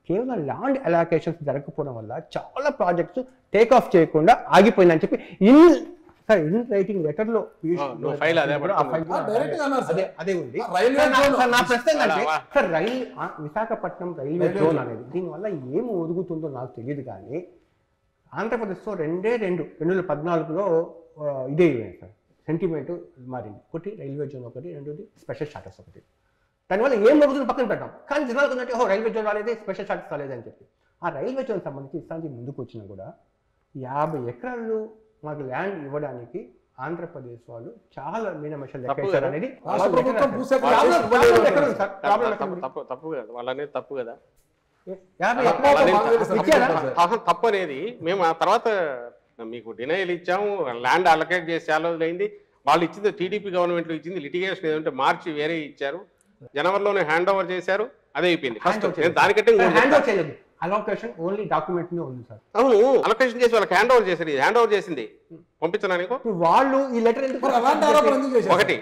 కేవలం ల్యాండ్ అలొకేషన్స్ జరగకపోవడం వల్ల చాలా ప్రాజెక్ట్స్ టేక్ ఆఫ్ చేయకుండా ఆగిపోయిందని చెప్పి ఇన్ రైటింగ్ లెటర్ లో అదే ఉంది. నా ప్రశ్న ఏంటంటే సార్, విశాఖపట్నం రైల్వే జోన్ అనేది దీనివల్ల ఏమి ఒదుగుతుందో నాకు తెలియదు. కానీ ఆంధ్రప్రదేశ్లో 2014లో ఇదే సార్ సెంటిమెంట్ మారింది. ఒకటి రైల్వే జోన్, ఒకటి రెండోది స్పెషల్ స్టాటస్ ఒకటి. దానివల్ల ఏం ప్రభుత్వం పక్కన పెట్టాం. కానీ జనాలకు ఉన్నట్టు రైల్వే జోన్ రాలేదు, స్పెషల్ స్టాటస్ రాలేదని చెప్పి ఆ రైల్వే జోన్ సంబంధించి ఇస్తానికి ముందుకు వచ్చినా కూడా 50 ఎకరాలు మాకు ల్యాండ్ ఇవ్వడానికి ఆంధ్రప్రదేశ్ వాళ్ళు చాలా మీనమేషాలు లెక్కేశారు అనేది తప్పు కదా. తప్పు అనేది మేము ఆ తర్వాత మీకు డినైల్ ఇచ్చాము, ల్యాండ్ అలొకేట్ చేసి చాలా రోజులు అయింది. వాళ్ళు ఇచ్చింది టీడీపీ గవర్నమెంట్లో ఇచ్చింది, లిటిగేషన్ ఏదంటే మార్చి వేరే ఇచ్చారు, జనవరిలోనే హ్యాండ్ ఓవర్ చేశారు, అదే అయిపోయింది. ఫస్ట్ దానికంటే హ్యాండ్ ఓవర్ చేయలేదు, అలొకేషన్ ఓన్లీ డాక్యుమెంట్ మీద ఉంది సార్. అవును, అలొకేషన్ చేసి వాళ్ళకి హ్యాండ్ ఓవర్ చేశారు. హ్యాండ్ ఓవర్ చేసింది పంపించనా నీకు? వాళ్ళు ఈ లెటర్ ఎందుకు మరి అలాంటి ఆరోపణ ఎందుకు చేశారు? ఒకటి,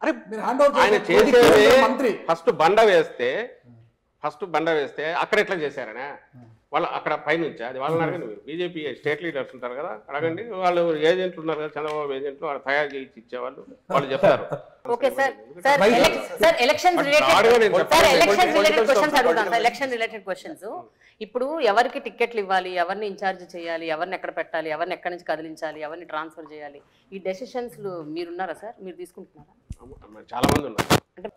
అరే మీరు హ్యాండ్ ఓవర్ ఆయన చేసేది చేసేదే మంత్రి ఫస్ట్ బండ వేస్తే అక్కడ ఎట్లా చేశారనే వాళ్ళు అక్కడ పైనుంచి అది వాళ్ళని అడగండి. మీరు బీజేపీ స్టేట్ లీడర్స్ ఉంటారు కదా, అడగండి. వాళ్ళు ఏజెంట్లు ఉన్నారు కదా, చంద్రబాబు ఏజెంట్లు, వాళ్ళు తయారు చేసి ఇచ్చేవాళ్ళు, వాళ్ళు చెప్తారు. Okay sir, sir election related questions అడుగుతాం సార్. Election related questions. ఇప్పుడు ఎవరికి టికెట్లు ఇవ్వాలి, ఎవరిని ఇన్ఛార్జ్ చేయాలి, ఎవరిని ఎక్కడ పెట్టాలి, ఎవరిని ఎక్కడి నుంచి కదిలించాలి, ఎవరిని ట్రాన్స్ఫర్ చేయాలి, ఈ డెసిషన్స్ మీరున్నారా సార్? మీరు తీసుకుంటున్నారా? చాలా మంది ఉన్నారు.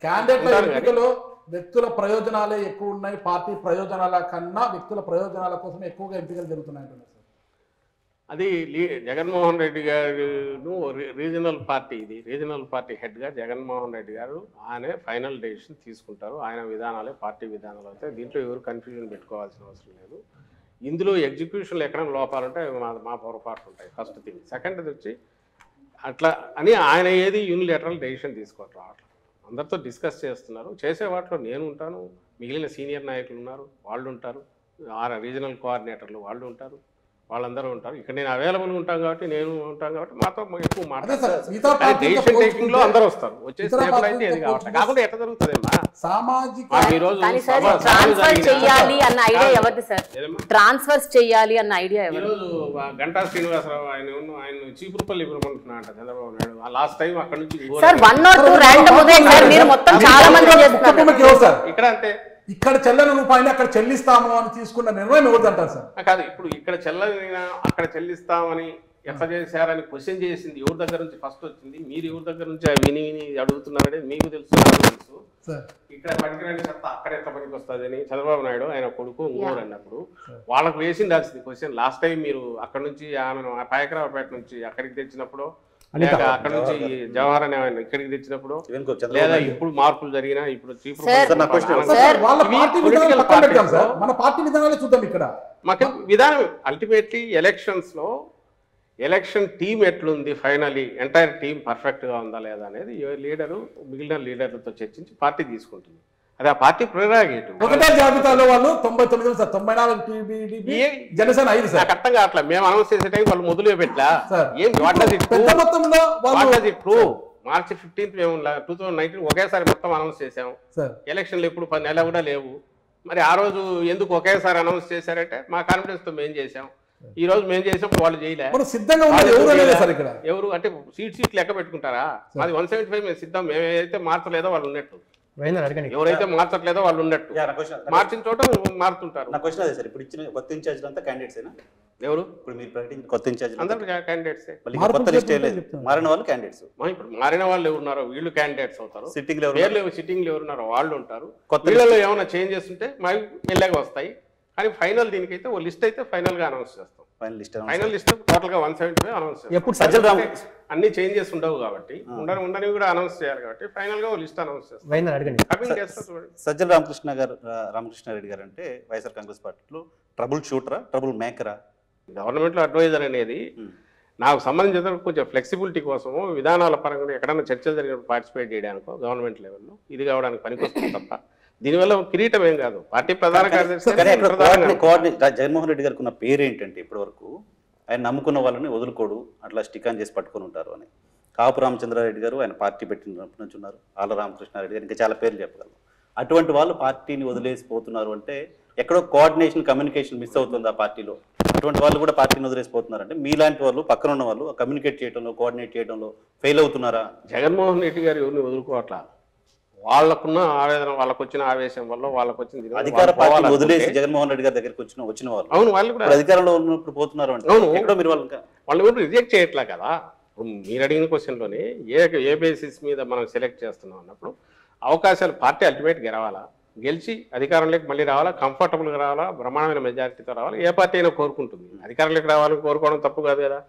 క్యాండిడేట్ల ఎంపికలో వ్యక్తుల ప్రయోజనాలే ఎక్కువ ఉన్నాయి, పార్టీ ప్రయోజనాల కన్నా వ్యక్తుల ప్రయోజనాల కోసం ఎక్కువగా ఎంపికలు జరుగుతున్నాయి అంటున్నారు సార్. అది జగన్మోహన్ రెడ్డి గారు రీజనల్ పార్టీ, ఇది రీజనల్ పార్టీ హెడ్గా జగన్మోహన్ రెడ్డి గారు ఆయనే ఫైనల్ డెసిషన్ తీసుకుంటారు. ఆయన విధానాలే పార్టీ విధానాలు అవుతాయి. దీంట్లో ఎవరు కన్ఫ్యూజన్ పెట్టుకోవాల్సిన అవసరం లేదు. ఇందులో ఎగ్జిక్యూషన్లో ఎక్కడ లోపాలుంటే మా పొరపాట్లు ఉంటాయి. First thing. సెకండ్ది వచ్చి అట్లా అని ఆయన ఏది యూనిలేటరల్ డెసిషన్ తీసుకోవట్లేదు. అట్లా అందరితో డిస్కస్ చేస్తున్నారు. చేసే వాటిలో నేను ఉంటాను, మిగిలిన సీనియర్ నాయకులు ఉన్నారు, వాళ్ళు ఉంటారు, రీజనల్ కోఆర్డినేటర్లు వాళ్ళు ఉంటారు, వాళ్ళందరూ ఉంటారు. ఇక్కడ నేను అవైలబుల్గా ఉంటాను కాబట్టి, నేను ఉంటాను కాబట్టి మాతో ఎక్కువ మాట్లాడతారు. డెసిషన్ టేకింగ్ లో అందరూ వస్తారు. వచ్చే స్టేబుల్ అయితే ఏది కావట్లేదు. కాకుండా ఎట్లా జరుగుతుందేమా సామాజిక ట్రాన్స్ఫర్ చేయాలి అన్న ఐడియా ఎవరిది సార్? ట్రాన్స్ఫర్స్ చేయాలి అన్న ఐడియా ఎవరు? ఈరోజు గంటా శ్రీనివాసరావు ఆయన చీపురుపల్లి ఇవ్వమంటున్నా అంట చంద్రబాబు నాయుడు. లాస్ట్ టైం అక్కడ నుంచి సార్ 1 or 2 ర్యాండమ్ ఉదయం సార్, మీరు మొత్తం చాలా మంది చేస్తున్నారు. ఇక్కడ అంటే ఇక్కడ చెల్లని రూపాయలు అక్కడ చెల్లిస్తాము అని తీసుకున్న నిర్ణయం ఎవరిది అంటారు సార్? కాదు, ఇప్పుడు ఇక్కడ చెల్లని అక్కడ చెల్లిస్తామని ఎట్లా చేశారని క్వశ్చన్ చేసింది ఎవరి దగ్గర నుంచి ఫస్ట్ వచ్చింది? మీరు ఎవరి దగ్గర నుంచి విని అడుగుతున్నారనేది మీకు తెలుసు, నాకు తెలుసు. ఇక్కడ పనికిరాని చెత్త అక్కడ ఎట్లా పనికి వస్తుంది అని చంద్రబాబు నాయుడు ఆయన కొడుకు ఇంకోరు అన్నప్పుడు వాళ్ళకు వేసిండాల్సింది క్వశ్చన్. లాస్ట్ టైం మీరు అక్కడ నుంచి ఆమెను పాయకరావుపేట నుంచి అక్కడికి తెచ్చినప్పుడు, లేక అక్కడ నుంచి జవహర్ అనే ఆయన ఇక్కడికి తెచ్చినప్పుడు, లేదా ఇప్పుడు మార్పులు జరిగినా ఇప్పుడు మన పార్టీ విధానాలే చూద్దాం. ఇక్కడ మాకు విధానం అల్టిమేట్లీ ఎలక్షన్స్ లో ఎలక్షన్ టీం ఎట్లుంది, ఫైనలీ ఎంటైర్ టీం పర్ఫెక్ట్గా ఉందా లేదా అనేది లీడరు మిగిలిన లీడర్లతో చర్చించి పార్టీ తీసుకుంటుంది. అది ఆ పార్టీ ప్రెరాగేటివ్. ఒకటే జాబితాలో వాళ్ళు 99 సార్, 94 జనసేన 5 సార్. అర్థం కావట్లా. మేము అనౌన్స్ చేసే టైం వాళ్ళు మొదలు పెట్టలా. ఏం మార్చి 15 మేము 2019 ఒకేసారి మొత్తం అనౌన్స్ చేసాము. ఎలక్షన్లు ఎప్పుడు 10 నెలలు కూడా లేవు. మరి ఆ రోజు ఎందుకు ఒకేసారి అనౌన్స్ చేశారంటే మా కాన్ఫిడెన్స్ తో మేము చేసాం. ఈ రోజు మేము చేసినప్పుడు వాళ్ళు చేయలేదు. సిద్ధంగా ఎవరు అంటే సీట్ లెక్క పెట్టుకుంటారా? అది 175 మేము సిద్ధం. మేమైతే మార్చలేదో వాళ్ళు ఉన్నట్టు, ఎవరైతే మార్చట్లేదో వాళ్ళు ఉన్నట్టు, మార్చిన చోట మారుతుంటారు. నా క్వశ్చన్ అదే సార్. ఇప్పుడు ఇచ్చిన కొత్త ఇన్ఛార్జ్ అంతా క్యాండిడేట్స్ ఎవరు? ఇప్పుడు మీరు ప్రకటించిన కొత్త ఇన్ఛార్జ్ అందరూ క్యాండిడేట్స్. కొత్త లిస్ట్ మారిన వాళ్ళు క్యాండిడేట్స్. ఇప్పుడు మారిన వాళ్ళు ఎవరున్నారో వీళ్ళు క్యాండిడేట్స్ అవుతారు. సిట్టింగ్ సిట్టింగ్ ఎవరున్నారో వాళ్ళు ఉంటారు. వీళ్ళలో ఏమైనా చేంజెస్ ఉంటే మాకు వెళ్ళాక వస్తాయి. కానీ ఫైనల్ దీనికైతే ఓ లిస్ట్ అయితే ఫైనల్ గా అనౌన్స్ చేస్తాం. ఫైనల్ లిస్ట్ టోటల్ గా 175 అనౌన్స్ చేస్తాం. అన్ని చేంజెస్ ఉండవు కాబట్టి, ఉండని కూడా అనౌన్స్ చేయాలి కాబట్టి ఫైనల్ గా లిస్ట్ అనౌన్స్ చేస్తాం. సజ్జల రామకృష్ణారెడ్డి గారు అంటే వైఎస్ఆర్ కాంగ్రెస్ పార్టీలో ట్రబుల్ షూటరా, ట్రబుల్ మేకరా? గవర్నమెంట్ లో అడ్వైజర్ అనేది నాకు సంబంధించిన కొంచెం ఫ్లెక్సిబిలిటీ కోసము విధానాల పరంగా ఎక్కడైనా చర్చలు జరిగినప్పుడు పార్టిసిపేట్ చేయడానికో గవర్నమెంట్ లెవెల్లో ఇది కావడానికి పనికొస్తుంది తప్ప దీనివల్ల కిరీటం ఏం కాదు. పార్టీ ప్రధాన కార్యదర్శి జగన్మోహన్ రెడ్డి గారికి ఉన్న పేరు ఏంటంటే ఇప్పటి వరకు ఆయన నమ్ముకున్న వాళ్ళని వదులుకోడు, అట్లా స్టిక్ ఆన్ చేసి పట్టుకొని ఉంటారు అని. కాపు రామచంద్రారెడ్డి గారు ఆయన పార్టీ పెట్టినప్పటి నుంచి ఉన్నారు. ఆళ్ళ రామకృష్ణారెడ్డి గారు ఇంకా చాలా పేర్లు చెప్పగలరు. అటువంటి వాళ్ళు పార్టీని వదిలేసిపోతున్నారు అంటే ఎక్కడో కోఆర్డినేషన్, కమ్యూనికేషన్ మిస్ అవుతుంది ఆ పార్టీలో. అటువంటి వాళ్ళు కూడా పార్టీని వదిలేసిపోతున్నారు అంటే మీలాంటి వాళ్ళు పక్కన ఉన్న వాళ్ళు కమ్యూనికేట్ చేయడంలో, కోఆర్డినేట్ చేయడంలో ఫెయిల్ అవుతున్నారా? జగన్మోహన్ రెడ్డి గారు ఎవరిని వదులుకోవట్లా. వాళ్ళకున్న ఆవేదన, వాళ్ళకు వచ్చిన ఆవేశం వల్ల వాళ్ళకు వచ్చింది అధికార పార్టీ వదిలేసి జగన్మోహన్ రెడ్డి గారి దగ్గరికి వచ్చిన వాళ్ళు. అవును, వాళ్ళు కూడా అధికారంలో ఉన్నప్పుడు పోతున్నారు అంటే ఎక్కడో మీరు వాళ్ళు రిజెక్ట్ చేయట్లే కదా. మీరు అడిగిన క్వశ్చన్లోనే ఏ బేసిస్ మీద మనం సెలెక్ట్ చేస్తున్నాం అన్నప్పుడు అవకాశాలు పార్టీ అల్టిమేట్ గెలవాలా, గెలిచి అధికారంలోకి మళ్ళీ రావాలా, కంఫర్టబుల్గా రావాలా, బ్రహ్మాండమైన మెజారిటీతో రావాలా. ఏ పార్టీ అయినా కోరుకుంటుంది. అధికారంలోకి రావాలని కోరుకోవడం తప్పు కాదు కదా.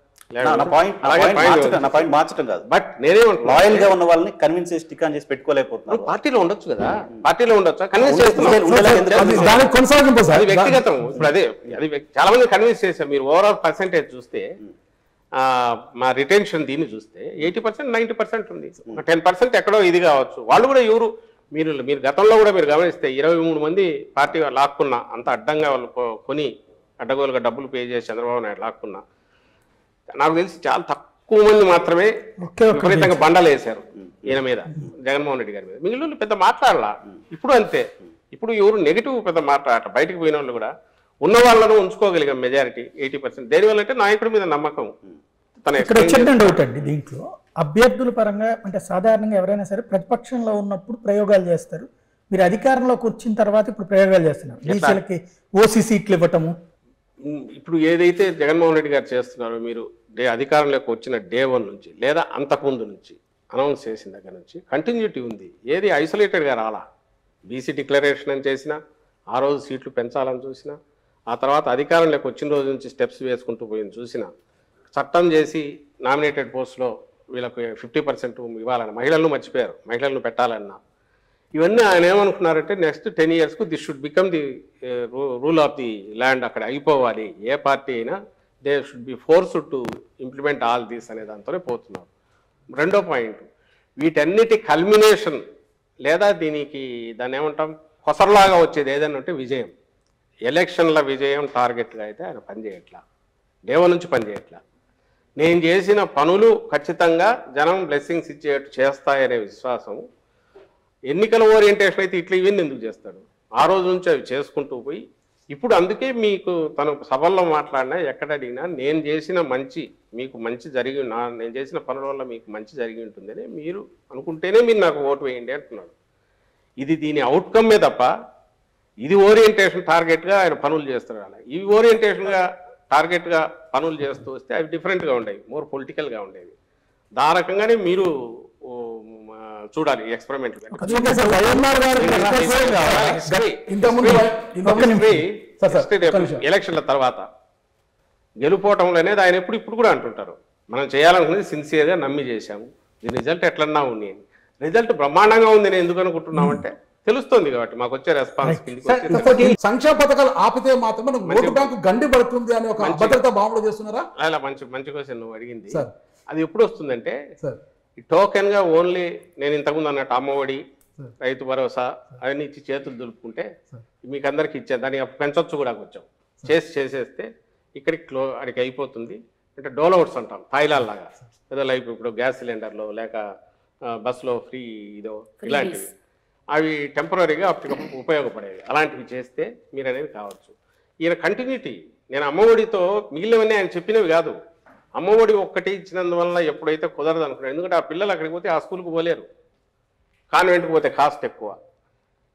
మార్చడం కాదు, బట్ నేనేమంటున్నా లాయల్ గా ఉన్న వాళ్ళని కన్విన్స్ చేసి స్టిక్ ఆన్ చేసి పెట్టుకోలేకపోతున్నారు. పార్టీలో ఉండొచ్చు కదా, పార్టీలో ఉండొచ్చు, కన్విన్స్ చేస్తున్నారు. అది వ్యక్తిగతం. ఇప్పుడు అది చాలా మంది కన్విన్స్ చేశారు. మీరు ఓవరాల్ పర్సెంటేజ్ చూస్తే మా రిటెన్షన్ దీన్ని చూస్తే 80% 90% ఉంది. 10% ఎక్కడో ఇది కావచ్చు. వాళ్ళు కూడా ఎవరు మీరు గతంలో కూడా మీరు గమనిస్తే 23 మంది పార్టీ లాక్కున్నా, అంత అడ్డంగా వాళ్ళు కొని అడ్డగోలుగా డబ్బులు పే చేసి చంద్రబాబు నాయుడు లాక్కున్నా, నాకు తెలిసి చాలా తక్కువ మంది మాత్రమే విపరీతంగా బండలు వేశారు ఈయన మీద, జగన్మోహన్ రెడ్డి గారి మీద. మిగిలిన పెద్ద మాట్లాడాల. ఇప్పుడు అంతే. ఇప్పుడు ఎవరు నెగిటివ్ పెద్ద మాట్లాడాల. బయటకు పోయిన వాళ్ళు కూడా ఉన్న వాళ్ళను ఉంచుకోగలిగాం మెజారిటీ 80%. దేనివల్ల అంటే నాయకుడి మీద నమ్మకం. ఇక్కడ చిన్న డౌట్ అండి దీంట్లో, అభ్యర్థుల పరంగా అంటే సాధారణంగా ఎవరైనా సరే ప్రతిపక్షంలో ఉన్నప్పుడు ప్రయోగాలు చేస్తారు. మీరు అధికారంలోకి వచ్చిన తర్వాత ఇప్పుడు ప్రయోగాలు చేస్తున్నారు. బీసీలకి ఓసీ సీట్లు ఇవ్వటము. ఇప్పుడు ఏదైతే జగన్మోహన్ రెడ్డి గారు చేస్తున్నారో, మీరు అధికారంలోకి వచ్చిన డే 1 నుంచి లేదా అంతకుముందు నుంచి అనౌన్స్ చేసిన దగ్గర నుంచి కంటిన్యూటీ ఉంది. ఏది ఐసోలేటెడ్గా రాలా. బీసీ డిక్లరేషన్ అని చేసినా, ఆ రోజు సీట్లు పెంచాలని చూసినా, ఆ తర్వాత అధికారంలోకి వచ్చిన రోజు నుంచి స్టెప్స్ వేసుకుంటూ పోయింది చూసినా, చట్టం చేసి నామినేటెడ్ పోస్టులో వీళ్ళకు 50% ఇవ్వాలని మహిళలను మర్చిపోయారు, మహిళలను పెట్టాలన్నా. ఇవన్నీ ఆయన ఏమనుకున్నారంటే నెక్స్ట్ 10 yearsకు this should become the rule of the land. అక్కడ అయిపోవాలి. ఏ పార్టీ అయినా they should be forced to implement all these అనే దాంతోనే పోతున్నారు. రెండో పాయింట్, వీటన్నిటి కల్మినేషన్ లేదా దాన్ని ఏమంటాం కొసరలాగా వచ్చేది ఏదైనా ఉంటే విజయం. ఎలక్షన్ల విజయం టార్గెట్గా అయితే ఆయన పనిచేయట్లా, డే 1 నుంచి పనిచేయట్లా. నేను చేసిన పనులు ఖచ్చితంగా జనం బ్లెస్సింగ్స్ ఇచ్చేట్టు చేస్తాయనే విశ్వాసం. ఎన్నికల ఓరియంటేషన్ అయితే ఇట్లా ఇవన్నీ ఎందుకు చేస్తాడు? ఆ రోజు నుంచి అవి చేసుకుంటూ పోయి ఇప్పుడు అందుకే మీకు తను సభల్లో మాట్లాడినా ఎక్కడ అడిగినా నేను చేసిన మీకు మంచి నేను చేసిన పనుల వల్ల మీకు మంచి జరిగి ఉంటుందని మీరు అనుకుంటేనే మీరు నాకు ఓటు వేయండి అంటున్నాడు. ఇది దీని అవుట్కమ్మే తప్ప ఇది ఓరియంటేషన్ టార్గెట్గా ఆయన పనులు చేస్తున్నాడు. అలా ఇవి ఓరియంటేషన్గా టార్గెట్గా పనులు చేస్తూ వస్తే అవి డిఫరెంట్గా ఉండేవి, మోర్ పొలిటికల్గా ఉండేవి. దా రకంగానే మీరు చూడాలి ఎక్స్పెరిమెంట్. ఎలక్షన్ల తర్వాత గెలుపోవటంలో అనేది ఆయన ఇప్పుడు కూడా అంటుంటారు, మనం చేయాలనుకునేది సిన్సియర్గా నమ్మి చేశాము, దీని రిజల్ట్ ఎట్లన్నా ఉంది అని. రిజల్ట్ బ్రహ్మాండంగా ఉంది నేను ఎందుకు అనుకుంటున్నామంటే తెలుస్తుంది కాబట్టి మాకు వచ్చే రెస్పాన్స్. సంక్షేమ పథకాలు ఆపితే మాత్రం మనకు ఓటు బ్యాంకు గండి పడుతుంది అని ఒక అభద్రతా భావన చేస్తున్నారా? అలా మంచి క్వశ్చన్ నువ్వు అడిగింది. అది ఎప్పుడు వస్తుందంటే ఈ టోకెన్గా ఓన్లీ నేను ఇంతకుముందు అన్నట్టు అమ్మఒడి, రైతు భరోసా అవన్నీ ఇచ్చి చేతులు దులుపుకుంటే మీకు అందరికి ఇచ్చాను, దాన్ని పెంచవచ్చు కూడా కొంచెం చేసేస్తే అక్కడికి అయిపోతుంది. అంటే డోలౌట్స్ అంటాం, తాయిలాల్ లాగా. ఏదో లైక్ ఇప్పుడు గ్యాస్ సిలిండర్లో లేక బస్సులో ఫ్రీ ఇదో ఇలాంటివి అవి టెంపరీగా అప్పటికప్పుడు ఉపయోగపడేవి. అలాంటివి చేస్తే మీరు అనేది కావచ్చు. ఈయన కంటిన్యూటీ, నేను అమ్మఒడితో మిగిలినవన్నీ ఆయన చెప్పినవి కాదు. అమ్మఒడి ఒక్కటి ఇచ్చినందువల్ల ఎప్పుడైతే కుదరదు అనుకున్నాను. ఎందుకంటే ఆ పిల్లలు అక్కడికి పోతే ఆ స్కూల్కి పోలేరు, కాన్వెంట్కి పోతే కాస్ట్ ఎక్కువ.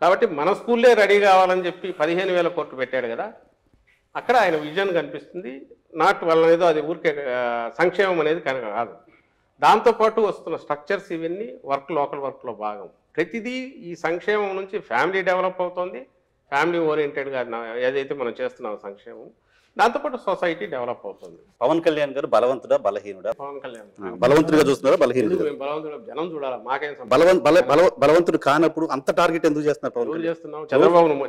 కాబట్టి మన స్కూల్లే రెడీ కావాలని చెప్పి 15,000 కోట్లు పెట్టాడు కదా, అక్కడ ఆయన విజన్ కనిపిస్తుంది. నాట్ వల్ల ఏదో అది ఊరికే సంక్షేమం అనేది కనుక కాదు. దాంతోపాటు వస్తున్న స్ట్రక్చర్స్ ఇవన్నీ లోకల్ వర్క్లో భాగం. ప్రతిదీ ఈ సంక్షేమం నుంచి ఫ్యామిలీ డెవలప్ అవుతుంది. ఫ్యామిలీ ఓరియంటెడ్గా ఏదైతే మనం చేస్తున్నాం సంక్షేమం, దాంతోపాటు సొసైటీ డెవలప్ అవుతుంది. పవన్ కళ్యాణ్ గారు బలవంతుడా బలహీనుడా? పవన్ కళ్యాణ్ బలవంతుడిగా చూస్తున్నారా బలహీనుడు? బలవంతుడు జనం చూడాలా, మాకేం బలవంతుడు కానప్పుడు అంత టార్గెట్ ఎందుకు చేస్తున్నారు? పవన్ చేస్తున్నాం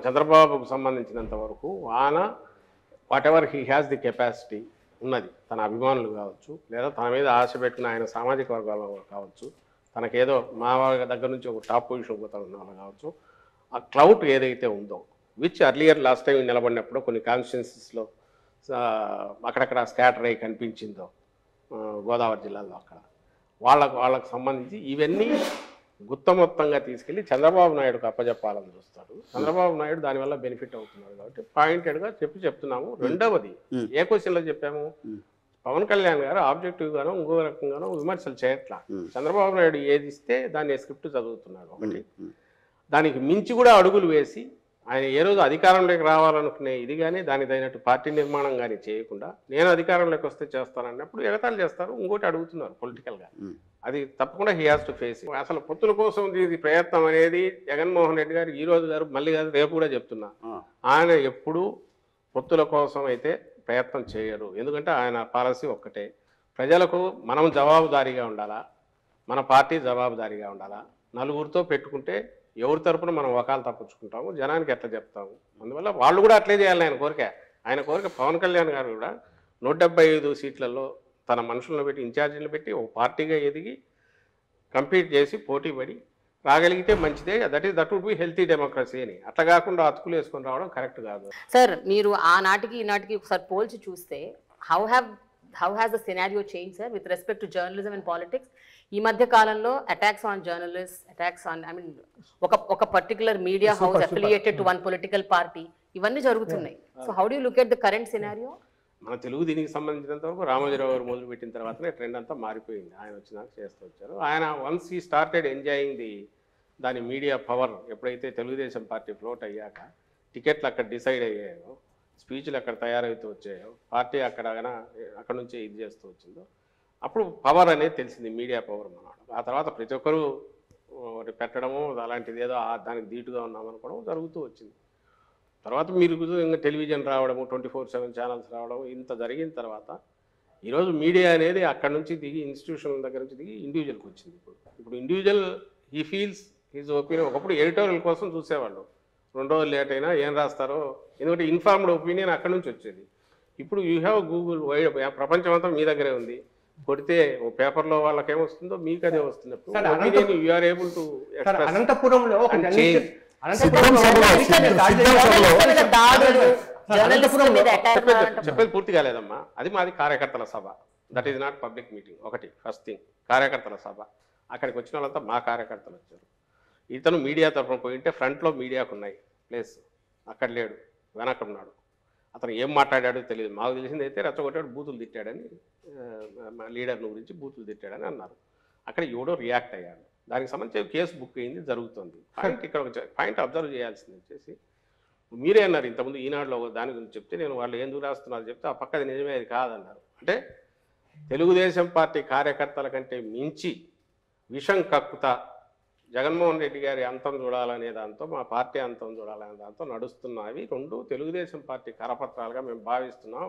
చంద్రబాబుకు సంబంధించినంత వరకు ఆయన what ever he has the capacity ఉన్నది, తన అభిమానులు కావచ్చు లేదా తన మీద ఆశ పెట్టుకున్న ఆయన సామాజిక వర్గాల కావచ్చు, తనకేదో మా దగ్గర నుంచి ఒక టాప్ పొజిషన్ పోతాను వాళ్ళు కావచ్చు, ఆ క్లౌట్ ఏదైతే ఉందో విచ్ అర్లియర్ లాస్ట్ టైం నిలబడినప్పుడు కొన్ని కాన్స్టిట్యున్సీస్లో అక్కడక్కడ స్కాటర్ అయ్యి కనిపించిందో గోదావరి జిల్లాలో అక్కడ వాళ్ళకు సంబంధించి ఇవన్నీ గుత్తమొత్తంగా తీసుకెళ్ళి చంద్రబాబు నాయుడుకు అప్పచెప్పాలని చూస్తాడు. చంద్రబాబు నాయుడు దానివల్ల బెనిఫిట్ అవుతున్నారు కాబట్టి పాయింటెడ్గా చెప్తున్నాము. రెండవది ఏ క్వశ్చన్లో చెప్పాము, పవన్ కళ్యాణ్ గారు ఆబ్జెక్టివ్గానో ఇంకో రకంగానో విమర్శలు చేయట్లా. చంద్రబాబు నాయుడు ఏది ఇస్తే దాన్ని స్క్రిప్ట్ చదువుతున్నాడు ఒకటి. దానికి మించి కూడా అడుగులు వేసి ఆయన ఏ రోజు అధికారంలోకి రావాలనుకునే ఇది కానీ దాని తగినట్టు పార్టీ నిర్మాణం కానీ చేయకుండా నేను అధికారంలోకి వస్తే చేస్తానన్నప్పుడు ఎగతాళి చేస్తారు. ఇంకోటి అడుగుతున్నారు పొలిటికల్గా, అది తప్పకుండా హీ హాస్ టు ఫేస్. అసలు పొత్తుల కోసం ఇది ప్రయత్నం అనేది జగన్మోహన్ రెడ్డి గారు ఈ రోజు గారు మళ్ళీ కాదు రేపు కూడా చెప్తున్నా, ఆయన ఎప్పుడూ పొత్తుల కోసం అయితే ప్రయత్నం చేయరు. ఎందుకంటే ఆయన పాలసీ ఒక్కటే, ప్రజలకు మనం జవాబుదారీగా ఉండాలా, మన పార్టీ జవాబుదారీగా ఉండాలా. నలుగురితో పెట్టుకుంటే ఎవరి తరపున మనం వకాలు తప్పించుకుంటాము, జనానికి ఎట్లా చెప్తాము. అందువల్ల వాళ్ళు కూడా అట్లే చేయాలి ఆయన కోరిక. పవన్ కళ్యాణ్ గారు కూడా 175 సీట్లలో తన మనుషులను పెట్టి ఇన్ఛార్జీలను పెట్టి ఒక పార్టీగా ఎదిగి కంపీట్ చేసి పోటీ పడి రాగలిగితే మంచిదే. That would be healthy democracy అని. అట్లా కాకుండా అతుకులు వేసుకొని రావడం కరెక్ట్ కాదు. సార్ మీరు ఆనాటికి ఈనాటికి ఒకసారి పోల్చి చూస్తే how has the scenario change sir with respect to journalism and politics? ఈ మధ్య కాలంలో attacks on journalist, attacks on ఒక particular media house affiliated to one political party, ఇవన్నీ జరుగుతున్నాయి. So how do you look at the current scenario? మన తెలుగు దీనికి సంబంధించినంత వరకు రామోజీరావు గారు మొదలుపెట్టిన తర్వాతనే ట్రెండ్ అంతా మారిపోయింది. ఆయన వచ్చినాక చేస్తూ వచ్చారు. ఆయన వన్స్ ఈ స్టార్టెడ్ ఎంజాయింగ్ దాని మీడియా పవర్ ఎప్పుడైతే తెలుగుదేశం పార్టీ ఫ్లోట్ అయ్యాక టికెట్లు అక్కడ డిసైడ్ అయ్యాయో, స్పీచ్లు అక్కడ తయారవుతూ వచ్చాయో, పార్టీ అక్కడ నుంచి ఇది చేస్తూ వచ్చిందో అప్పుడు పవర్ అనేది తెలిసింది, మీడియా పవర్ అన్నమాట. ఆ తర్వాత ప్రతి ఒక్కరూ పెట్టడము అలాంటిది ఏదో దానికి ధీటుగా ఉన్నామనుకోవడం జరుగుతూ వచ్చింది. తర్వాత మీరు ఇంకా టెలివిజన్ రావడము, 24/7 ఛానల్స్ రావడం, ఇంత జరిగిన తర్వాత ఈరోజు మీడియా అనేది అక్కడ నుంచి దిగి ఇన్స్టిట్యూషన్ల దగ్గర నుంచి దిగి ఇండివిజువల్కి వచ్చింది. ఇప్పుడు individual he feels his opinion. ఒకప్పుడు ఎడిటోరియల్ కోసం చూసేవాళ్ళు, 2 రోజులు లేట్ అయినా ఏం రాస్తారో, ఎందుకంటే ఇన్ఫార్మ్డ్ ఒపీనియన్ అక్కడ నుంచి వచ్చేది. ఇప్పుడు యూ హ్యావ్ గూగుల్, వైడ్ ప్రపంచం అంతా మీ దగ్గరే ఉంది. కొడితే ఓ పేపర్లో వాళ్ళకేమొస్తుందో మీకు అదే వస్తుంది. యూ ఆర్ ఏబుల్ టు అనంతపురంలో చెప్పేది పూర్తి కాలేదమ్మా. అది మాది కార్యకర్తల సభ. That is not public meeting. ఒకటి ఫస్ట్ థింగ్, కార్యకర్తల సభ. అక్కడికి వచ్చిన వాళ్ళంతా మా కార్యకర్తలు వచ్చారు. ఇతను మీడియా తరఫున పోయింటే ఫ్రంట్లో మీడియాకు ఉన్నాయి ప్లేస్, అక్కడ లేడు, వెనక ఉన్నాడు. అతను ఏం మాట్లాడాడో తెలియదు. మాకు తెలిసింది అయితే రెచ్చగొట్టాడు, బూతులు తిట్టాడని, లీడర్ని గురించి బూతులు తిట్టాడని అన్నారు. అక్కడ ఎవడో రియాక్ట్ అయ్యాడు. దానికి సంబంధించి కేసు బుక్ అయింది, జరుగుతుంది. ఇక్కడ ఒక పాయింట్ అబ్జర్వ్ చేయాల్సింది వచ్చేసి, మీరే అన్నారు ఇంతకుముందు ఈనాడులో దాని గురించి చెప్తే, నేను వాళ్ళు ఎందుకు రాస్తున్నారు చెప్తే ఆ పక్కది నిజమే, అది కాదన్నారు. అంటే తెలుగుదేశం పార్టీ కార్యకర్తల కంటే మించి విషం కక్కుతా జగన్మోహన్ రెడ్డి గారి అంతం చూడాలనే దాంతో, మా పార్టీ అంతం చూడాలనే దాంతో నడుస్తున్నవి 2 తెలుగుదేశం పార్టీ కరపత్రాలుగా మేము భావిస్తున్నాం.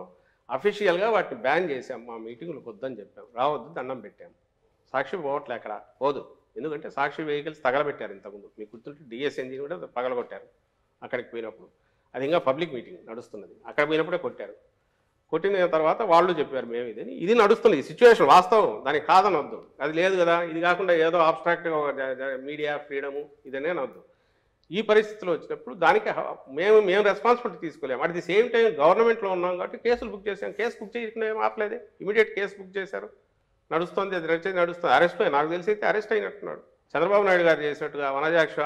అఫీషియల్గా వాటిని బ్యాన్ చేసాం. మా మీటింగులకు వద్దని చెప్పాం, రావద్దు, దండం పెట్టాం. సాక్షి పోవట్లే అక్కడ, పోదు. ఎందుకంటే సాక్షి వెహికల్స్ తగలబెట్టారు ఇంతకుముందు. మీకు గుర్తుంటే డిఎస్ ఎంజిన్ కూడా పగలగొట్టారు అక్కడికి పోయినప్పుడు. అది ఇంకా పబ్లిక్ మీటింగ్ నడుస్తున్నది, అక్కడ పోయినప్పుడే కొట్టారు. కొట్టిన తర్వాత వాళ్ళు చెప్పారు మేము ఇదని. ఇది నడుస్తుంది, ఈ సిచ్యువేషన్ వాస్తవం, దానికి కాదనొద్దు. అది లేదు కదా, ఇది కాకుండా ఏదో ఆబ్స్ట్రాక్ట్గా మీడియా ఫ్రీడము ఇదనే అనొద్దు. ఈ పరిస్థితిలో వచ్చినప్పుడు దానికి మేము రెస్పాన్సిబిలిటీ తీసుకోలేము. అట్ ది సేమ్ టైం గవర్నమెంట్లో ఉన్నాం కాబట్టి కేసులు బుక్ చేసాం. కేసు బుక్ చేయకుండా ఏం ఆపలేదే, ఇమీడియట్ కేసు బుక్ చేశారు, నడుస్తుంది. అది నడుస్తుంది. అరెస్ట్ అయ్యి, నాకు తెలిసి అయితే అరెస్ట్ అయినట్టున్నాడు. చంద్రబాబు నాయుడు గారు చేసినట్టుగా వనజాక్ష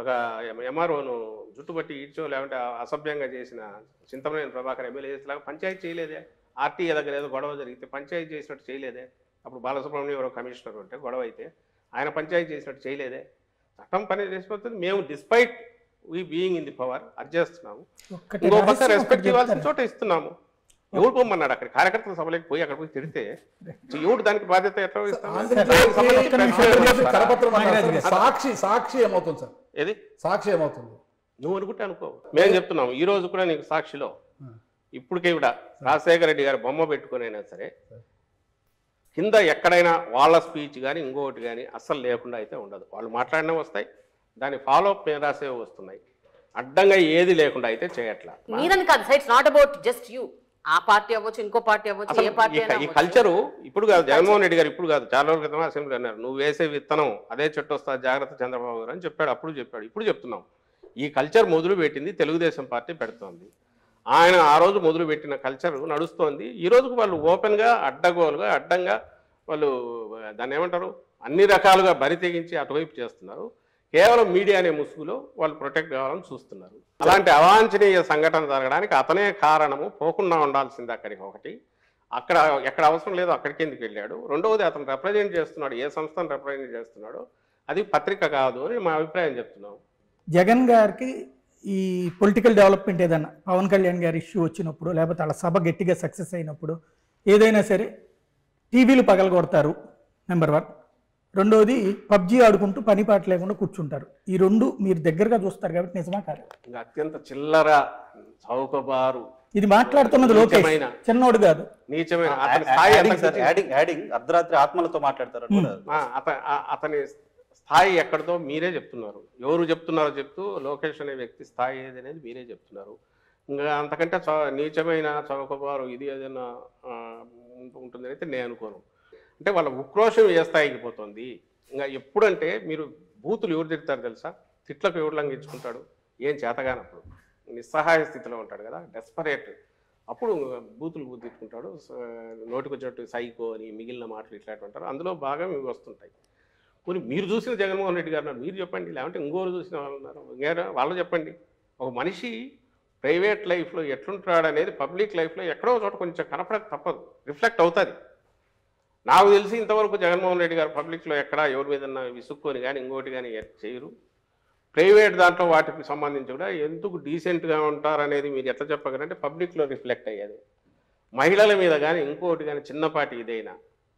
ఒక ఎంఆర్ఓను జుట్టుబట్టి ఈడ్చో లేకుంటే అసభ్యంగా చేసిన చింతమనేని ప్రభాకర్ ఎమ్మెల్యే చేసేలాగా పంచాయతీ చేయలేదే. ఆర్టీఏ దగ్గర ఏదో గొడవ జరిగితే పంచాయతీ చేసినట్టు చేయలేదే. అప్పుడు బాలసుబ్రహ్మణ్యం ఎవరో కమిషనర్ ఉంటే గొడవ అయితే ఆయన పంచాయతీ చేసినట్టు చేయలేదే. చట్టం పని చేసిపోతుంది. మేము despite we being in the power అది చేస్తున్నాము. ఇంకో పక్క రెస్పెక్ట్ ఇవ్వాల్సిన చోట ఇస్తున్నాము. ఎవడు పొమ్మన్నాడు అక్కడ? కార్యకర్తల సభలోకి పోయి అక్కడ పోయి తిడితే ఎవడు దానికి బాధ్యత ఎట్లా సాక్షి ఏమవుతుంది సార్? ఏది సాక్షి ఏమవుతుంది? నువ్వు అనుకుంటే అనుకో, మేము చెప్తున్నాము. ఈ రోజు కూడా నీకు సాక్షిలో ఇప్పటికే కూడా రాజశేఖర రెడ్డి గారు బొమ్మ పెట్టుకుని అయినా సరే కింద ఎక్కడైనా వాళ్ళ స్పీచ్ కానీ ఇంకొకటి కానీ అస్సలు లేకుండా అయితే ఉండదు. వాళ్ళు మాట్లాడినా వస్తాయి, దాని ఫాలోఅప్ మేము రాసేవి వస్తున్నాయి. అడ్డంగా ఏది లేకుండా అయితే చేయట్లా. మీరని కాదు sir, it's not about just you. ఆ పార్టీ అవ్వచ్చు, ఇంకో పార్టీ అవ్వచ్చు, ఏ పార్టీ అయినా. ఈ కల్చరు ఇప్పుడు కాదు, జగన్మోహన్ రెడ్డి గారు ఇప్పుడు కాదు, చాలా రోజుల క్రితం అసెంబ్లీ అన్నారు, నువ్వు వేసే విత్తనం అదే చెట్టు వస్తా, జాగ్రత్త చంద్రబాబు గారు అని చెప్పాడు. అప్పుడు చెప్పాడు, ఇప్పుడు చెప్తున్నాం. ఈ కల్చర్ మొదలు పెట్టింది తెలుగుదేశం పార్టీ పెడుతోంది. ఆయన ఆ రోజు మొదలు పెట్టిన కల్చర్ నడుస్తోంది. ఈ రోజుకు వాళ్ళు ఓపెన్గా అడ్డగోలుగా అడ్డంగా వాళ్ళు దాన్ని ఏమంటారు, అన్ని రకాలుగా బరి తెగించి అటువైపు చేస్తున్నారు. కేవలం మీడియా అనే ముసుగులో వాళ్ళు ప్రొటెక్ట్ కావాలని చూస్తున్నారు. అలాంటి అవాంఛనీయ సంఘటన జరగడానికి అతనే కారణము. పోకుండా ఉండాల్సింది అక్కడికి. ఒకటి, అక్కడ ఎక్కడ అవసరం లేదో అక్కడికి ఎందుకు వెళ్ళాడు. రెండవది, అతను రిప్రజెంట్ చేస్తున్నాడు, ఏ సంస్థను రిప్రజెంట్ చేస్తున్నాడో అది పత్రిక కాదు అని మా అభిప్రాయం చెప్తున్నాం. జగన్ గారికి ఈ పొలిటికల్ డెవలప్మెంట్ ఏదన్నా, పవన్ కళ్యాణ్ గారి ఇష్యూ వచ్చినప్పుడు, లేకపోతే వాళ్ళ సభ గట్టిగా సక్సెస్ అయినప్పుడు ఏదైనా సరే టీవీలు పగలగొడతారు నెంబర్ 1. రెండోది, పబ్జీ ఆడుకుంటూ పని పాట లేకుండా కూర్చుంటారు. ఈ 2 మీరు దగ్గరగా చూస్తారు కాబట్టి నిజమా కాదు? అత్యంత చిల్లర చౌకబారు ఇది మాట్లాడుతున్నది లోకేష్, చిన్నోడు కాదు, నీచమైన అర్ధరాత్రి ఆత్మలతో మాట్లాడతారు. అతని స్థాయి ఎక్కడితో మీరే చెప్తున్నారు. ఎవరు చెప్తున్నారో చెప్తూ లోకేష్ అనే వ్యక్తి స్థాయి ఏది అనేది మీరే చెప్తున్నారు. ఇంకా అంతకంటే నీచమైన చౌకబారు ఇది ఏదైనా ఉంటుందని అయితే నేను అనుకోను. అంటే వాళ్ళ ఉక్రోషం ఏ స్థాయికి పోతుంది. ఇంకా ఎప్పుడంటే మీరు బూతులు ఎవరు తిడతారు తెలుసా? తిట్లకు ఎవరు లంఘించుకుంటాడు? ఏం చేతగానప్పుడు నిస్సహాయ స్థితిలో ఉంటాడు కదా, డెస్పరేట్, అప్పుడు బూతులు తిట్టుకుంటాడు. నోటికి వచ్చినట్టు సైకో అని మిగిలిన మాటలు ఇట్లాంటివి అంటారు. అందులో బాగా ఇవి వస్తుంటాయి. కొన్ని మీరు చూసిన జగన్మోహన్ రెడ్డి గారు మీరు చెప్పండి, లేదంటే ఇంకోరు చూసిన వాళ్ళు ఉన్నారు వాళ్ళు చెప్పండి. ఒక మనిషి ప్రైవేట్ లైఫ్లో ఎట్లుంటాడు అనేది పబ్లిక్ లైఫ్లో ఎక్కడో చోట కొంచెం కనపడక తప్పదు, రిఫ్లెక్ట్ అవుతుంది. నాకు తెలిసి ఇంతవరకు జగన్మోహన్ రెడ్డి గారు పబ్లిక్లో ఎక్కడా ఎవరి మీద విసుక్కొని కానీ ఇంకోటి కానీ చేయరు. ప్రైవేట్ దాంట్లో వాటికి సంబంధించి కూడా ఎందుకు డీసెంట్గా ఉంటారనేది మీరు ఎట్లా చెప్పగలంటే పబ్లిక్లో రిఫ్లెక్ట్ అయ్యేది. మహిళల మీద కానీ ఇంకోటి కానీ చిన్నపాటి ఇదైనా,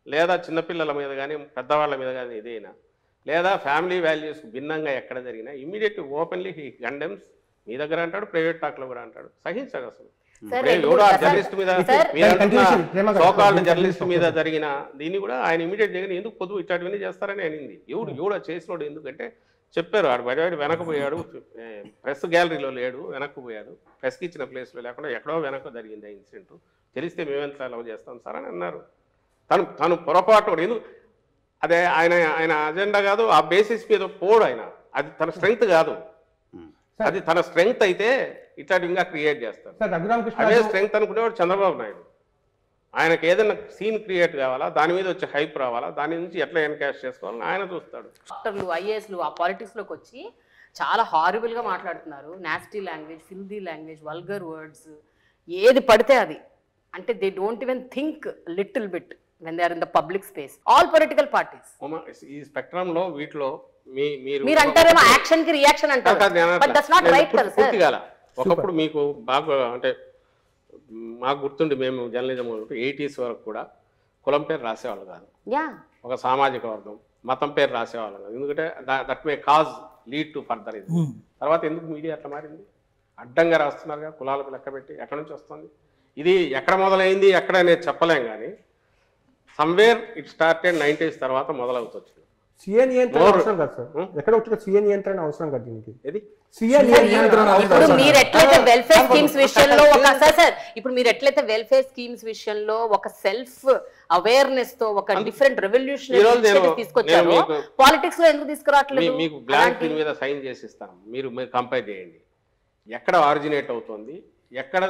లేదా చిన్నపిల్లల మీద కానీ పెద్దవాళ్ళ మీద కానీ ఇదైనా, లేదా ఫ్యామిలీ వాల్యూస్ భిన్నంగా ఎక్కడ జరిగినా ఇమ్మీడియట్ ఓపెన్లీ హీ కండెమ్స్. మీ దగ్గర అంటాడు, ప్రైవేట్ టాక్లో కూడా అంటాడు. సహించదు అసలు. జర్నలిస్ట్ మీద జర్నలిస్ట్ మీద జరిగిన దీన్ని కూడా ఆయన ఇమీడియట్ జరిగిన ఎందుకు పొద్దు ఇట్లాంటివన్నీ చేస్తారని అనింది. ఎవడు చేసినోడు ఎందుకంటే చెప్పారు, ఆడు బయట వెనకపోయాడు, ప్రెస్ గ్యాలరీలో లేడు, వెనక్కిపోయాడు, ప్రెస్కి ఇచ్చిన ప్లేస్లో లేకుండా ఎక్కడో వెనక జరిగింది ఆ ఇన్సిడెంట్, తెలిస్తే మేమెంత అలవ్ చేస్తాం సార్ అని అన్నారు. తను పొరపాటు ఎందుకు అదే ఆయన అజెండా కాదు, ఆ బేసిస్ మీద పోడు ఆయన, అది తన స్ట్రెంగ్త్ కాదు. అది తన స్ట్రెంగ్త్ అయితే ఇట్లాంటి ఇంకా క్రియేట్ చేస్తారు. అదే స్ట్రెంగ్త్ అనుకునేవాడు చంద్రబాబు నాయుడు. ఆయనకు ఏదైనా సీన్ క్రియేట్ కావాలా, దాని మీద వచ్చి హైప్ రావాలా, దాని నుంచి ఎట్లా ఎన్కాష్ చేసుకోవాలని ఆయన చూస్తాడు. డాక్టర్లు ఐఏఎస్లు ఆ పాలిటిక్స్లోకి వచ్చి చాలా హారిబుల్గా మాట్లాడుతున్నారు. Nasty language, filthy language, vulgar words, ఏది పడితే అది. అంటే they don't even think little bit when they are in the public space. All political parties. ఈ స్పెక్ట్రమ్ లో వీటిలో మీరు అంటారేమో యాక్షన్ కి రియాక్షన్ అంటారు, బట్ దట్స్ నాట్ రైట్ కదా సార్. ఒకప్పుడు మీకు బాగా అంటే మాకు గుర్తుండి మేము జర్నలిజం 80s వరకు కూడా కులం పేరు రాసేవాళ్ళు కాదు, ఒక సామాజిక వర్గం మతం పేరు రాసేవాళ్ళు కాదు. ఎందుకంటే that may cause lead to further. ఇది తర్వాత ఎందుకు మీడియా అట్లా మారింది? అడ్డంగా రాస్తున్నారుగా, కులాలకు లెక్క పెట్టి. ఎక్కడి నుంచి వస్తుంది ఇది? ఎక్కడ మొదలైంది ఎక్కడ అనేది చెప్పలేం, కానీ సమ్వేర్ ఇట్ స్టార్టెడ్ 90s తర్వాత మొదలవుతుంది. సీఏ నియంత్రణ అవసరం కదా సార్, ఎక్కడ వచ్చిన సీఏ నియంత్రణ అవసరం కదా దీనికి. ఇది ఇప్పుడు మీరు ఎట్లయితే వెల్ఫేర్ స్కీమ్స్ విషయంలో ఇప్పుడు మీరు ఎట్లయితే వెల్ఫేర్ స్కీమ్స్ విషయంలో ఒక సెల్ఫ్ అవేర్నెస్ తో ఒక డిఫరెంట్ రెవల్యూషనరీ తీసుకొచ్చారు, పాలిటిక్స్ లో ఎందుకు తీసుకురావట్లేదు? మీకు బ్లాంక్ దీని మీద సైన్ చేసి ఇస్తాను, మీరు కంపేర్ చేయండి. ఎక్కడ ఆరిజినేట్ అవుతుంది, ఎక్కడ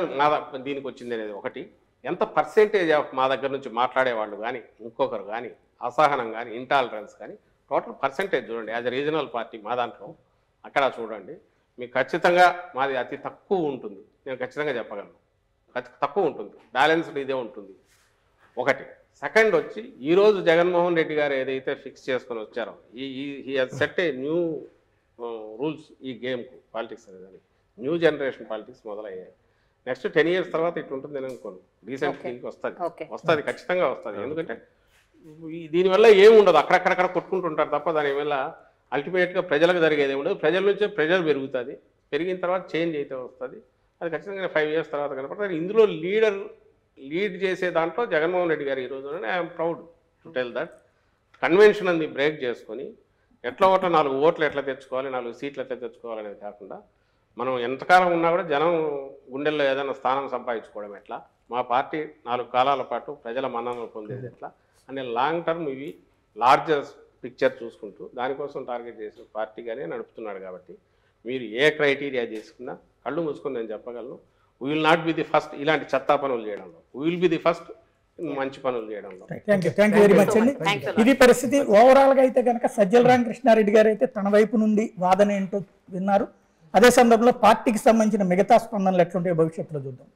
దీనికి వచ్చింది అనేది ఒకటి. ఎంత పర్సెంటేజ్ ఆఫ్ మా దగ్గర నుంచి మాట్లాడేవాళ్ళు కానీ ఇంకొకరు కానీ అసహనం కానీ ఇంటాలరెన్స్ కానీ టోటల్ పర్సెంటేజ్ చూడండి. యాజ్ ఎ రీజనల్ పార్టీ మా దాంట్లో అక్కడ చూడండి, మీకు ఖచ్చితంగా మాది అతి తక్కువ ఉంటుంది. నేను ఖచ్చితంగా చెప్పగలను, తక్కువ ఉంటుంది, బ్యాలెన్స్డ్ ఇదే ఉంటుంది ఒకటి. సెకండ్ వచ్చి ఈరోజు జగన్మోహన్ రెడ్డి గారు ఏదైతే ఫిక్స్ చేసుకొని వచ్చారో ఈ సెట్ ఏ న్యూ రూల్స్ ఈ గేమ్కు, పాలిటిక్స్ అనేది న్యూ జనరేషన్ పాలిటిక్స్ మొదలయ్యాయి. నెక్స్ట్ 10 years తర్వాత ఇట్లా ఉంటుంది నేను అనుకోను. రీసెంట్ థింక్ వస్తుంది ఖచ్చితంగా వస్తుంది. ఎందుకంటే దీనివల్ల ఏమి ఉండదు, అక్కడక్కడక్కడ కొట్టుకుంటుంటారు తప్ప దానివల్ల అల్టిమేట్గా ప్రజలకు జరిగేది ఏమి ఉండదు. ప్రజల నుంచే ప్రెజర్ పెరుగుతుంది, పెరిగిన తర్వాత చేంజ్ అయితే వస్తుంది. అది ఖచ్చితంగా 5 years తర్వాత కనపడుతుంది. ఇందులో లీడ్ చేసే దాంట్లో జగన్మోహన్ రెడ్డి గారు ఈరోజు I'm proud to tell that convention అని బ్రేక్ చేసుకొని ఎట్లా 4 ఓట్లు ఎట్లా తెచ్చుకోవాలి, 4 సీట్లు ఎట్లా తెచ్చుకోవాలనేది కాకుండా మనం ఎంతకాలం ఉన్నా కూడా జనం గుండెల్లో ఏదైనా స్థానం సంపాదించుకోవడం ఎట్లా, మా పార్టీ 4 కాలాల పాటు ప్రజల మన్ననలు పొందేది ఎట్లా అనే లాంగ్ టర్మ్ ఇవి లార్జర్ పిక్చర్ చూసుకుంటూ దానికోసం టార్గెట్ చేసిన పార్టీగానే నడుపుతున్నాడు. కాబట్టి మీరు ఏ క్రైటీరియా తీసుకున్నా కళ్ళు మూసుకొని నేను చెప్పగలను, we will not be the first ఇలాంటి చెత్తా పనులు చేయడంలో, we will be the first మంచి పనులు చేయడంలో. థ్యాంక్ యూ వెరీ మచ్ అండి. ఇది పరిస్థితి. ఓవరాల్గా అయితే కనుక సజ్జల రామకృష్ణారెడ్డి గారు అయితే తన వైపు నుండి వాదన ఏంటో విన్నారు. అదే సందర్భంలో పార్టీకి సంబంధించిన మిగతా స్పందనలు ఎట్లుంటాయో భవిష్యత్తులో చూద్దాం.